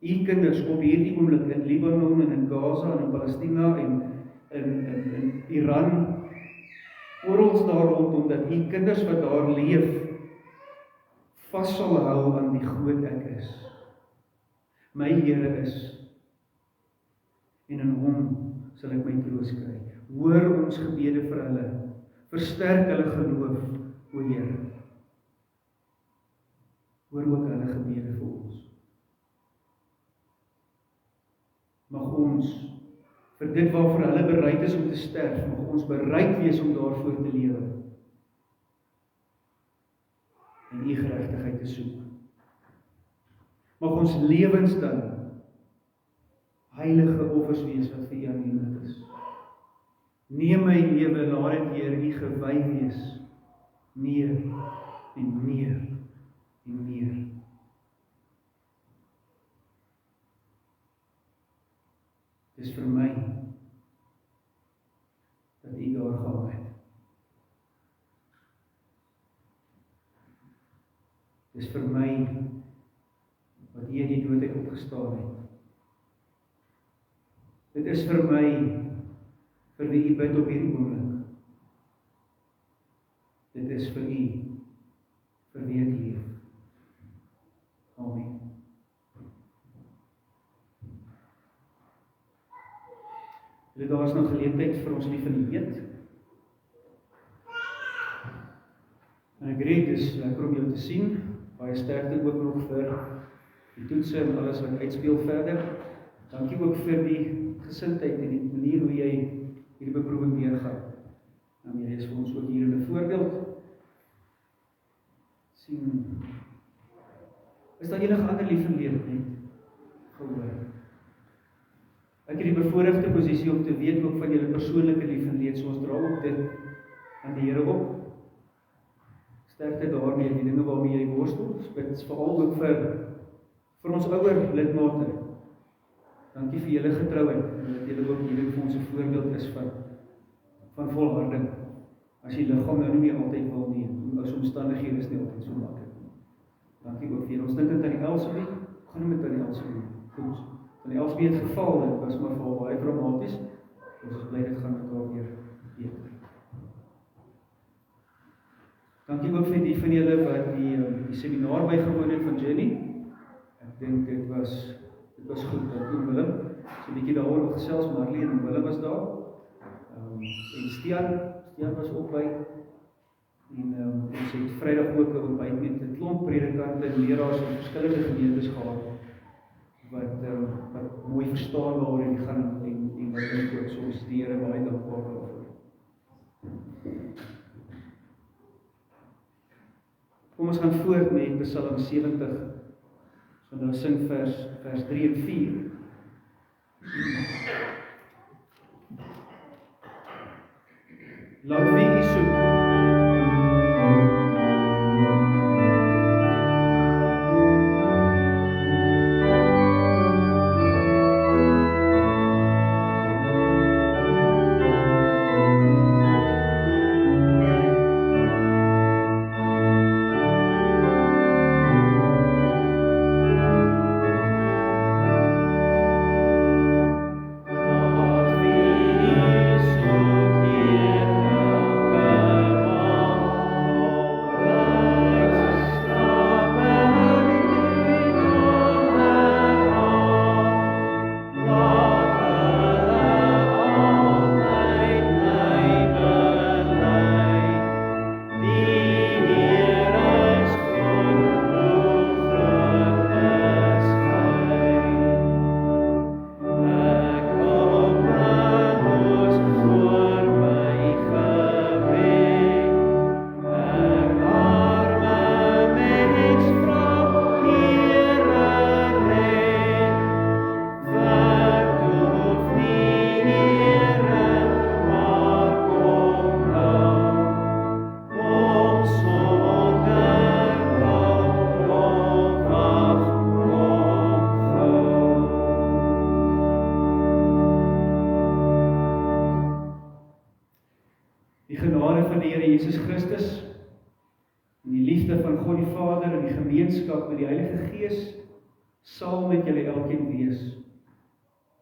u kinders op hierdie oomblik in Libanon en in Gaza en in Palestina en in Iran, oral daar rondom, dat u kinders wat daar leef, vas sal hou aan die groot ek is. My Here is, en in hom sal ek my troos kry. Hoor ons gebede vir hulle, versterk hulle geloof, o Here. Hoor ook hulle gebede vir ons. Mag ons, vir dit waarvoor hulle bereid is om te sterf, mag ons bereid wees om daarvoor te lewe. En u geregtigheid te soek. Mag ons lewens dan heilige offers wees wat vir u aanneemlik is. Neem my lewe, laat dit Heer u gewy wees, meer en meer en meer. Dis vir my dat u daar gehad het. Dis vir my wat u in die dood uit opgestaan het. Dit is vir my vir wie u bid op hierdie oomblik. Dit is vir u vir wie ek leef. Amen. Daar is nog geleentheid vir ons lief en eet. En ek weet, dis lekker om jou te sien. Baie sterkte ook nog vir die toetse en alles wat uitspeel verder. Dankie ook vir die gesindheid en die manier hoe jy hierdie beproewing deurgaan. Nou, jy is vir ons ook hier in 'n voorbeeld. Sien, is daar enige ander lief en leed net gehoor? Ek het die bevoorregte posisie om te weet ook van julle persoonlike lief en leed, so ons dra ook dit aan die Here op. Sterkte daarmee, die dinge waarmee jy worstel, dit is veral ook vir ons ouer lidmate. Dankie vir julle getrouheid, en dat julle ook hier vir ons 'n voorbeeld is van volharding. As die liggaam nou nie meer altyd wil nie, as omstandighede is nie altyd so maklik. Dankie ook vir ons dink aan die Elsabie, gaan met aan die Elsabie. Goed. Van die Elsabie het geval, dit was maar vir baie dramaties. Ons is bly dit gaan met haar weer beter. Dankie ook vir die van julle wat die seminaar bygewoon het van Jenny. Ek dink dit was goed, dat toen Willem, so 'n bietjie daaroor gesels, Marlene en Willem was daar, en Stian was ook by, en ons het Vrydag ook 'n ontbyt met 'n klomp predikante en leraars van verskillende gemeentes gehad, wat mooi verstaanbaar en gaan en wat ook so ons die Here baie dankbaar daarvoor. Kom ons gaan voort met Psalm 70. So nou sing vers 3 en 4. Laat wie u soek. die Here Jesus Christus, en die liefde van God die Vader en die gemeenskap met die Heilige Gees sal met julle elkeen wees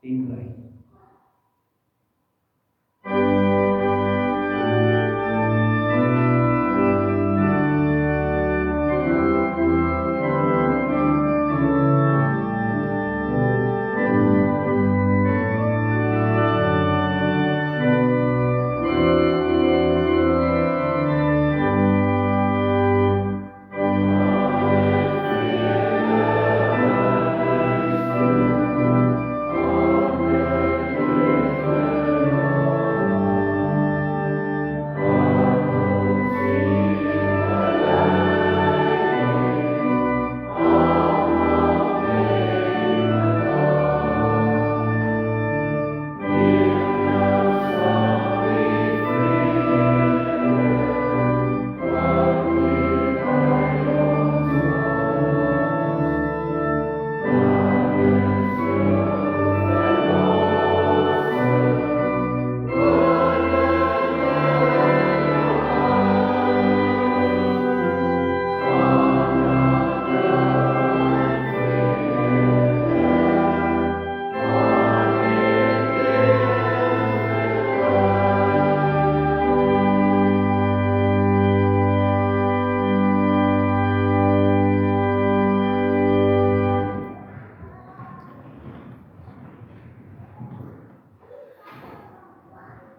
en bly.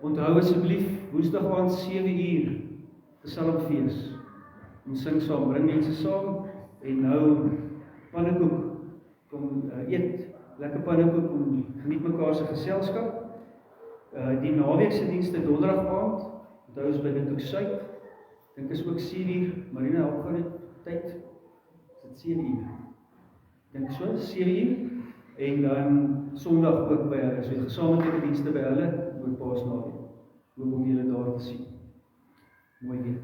Onthou asseblief, Woensdag aand 7uur, Psalmfees. Ons sing saam, bring mense saam, en nou pannekoek, kom eet, lekker pannekoek, kom geniet mekaar se geselskap. Die naweekse dienste donderdag aand, onthou ons by Windhoek Suid, dink is ook 7uur, Marina, help gaan die tyd, is dit 7uur? Dink so, 7uur, en dan Sondag ook by hulle, so gesamentlike dienste by hulle, oor Paasnaweek. Hoop om julle daar te sien. Mooi weer.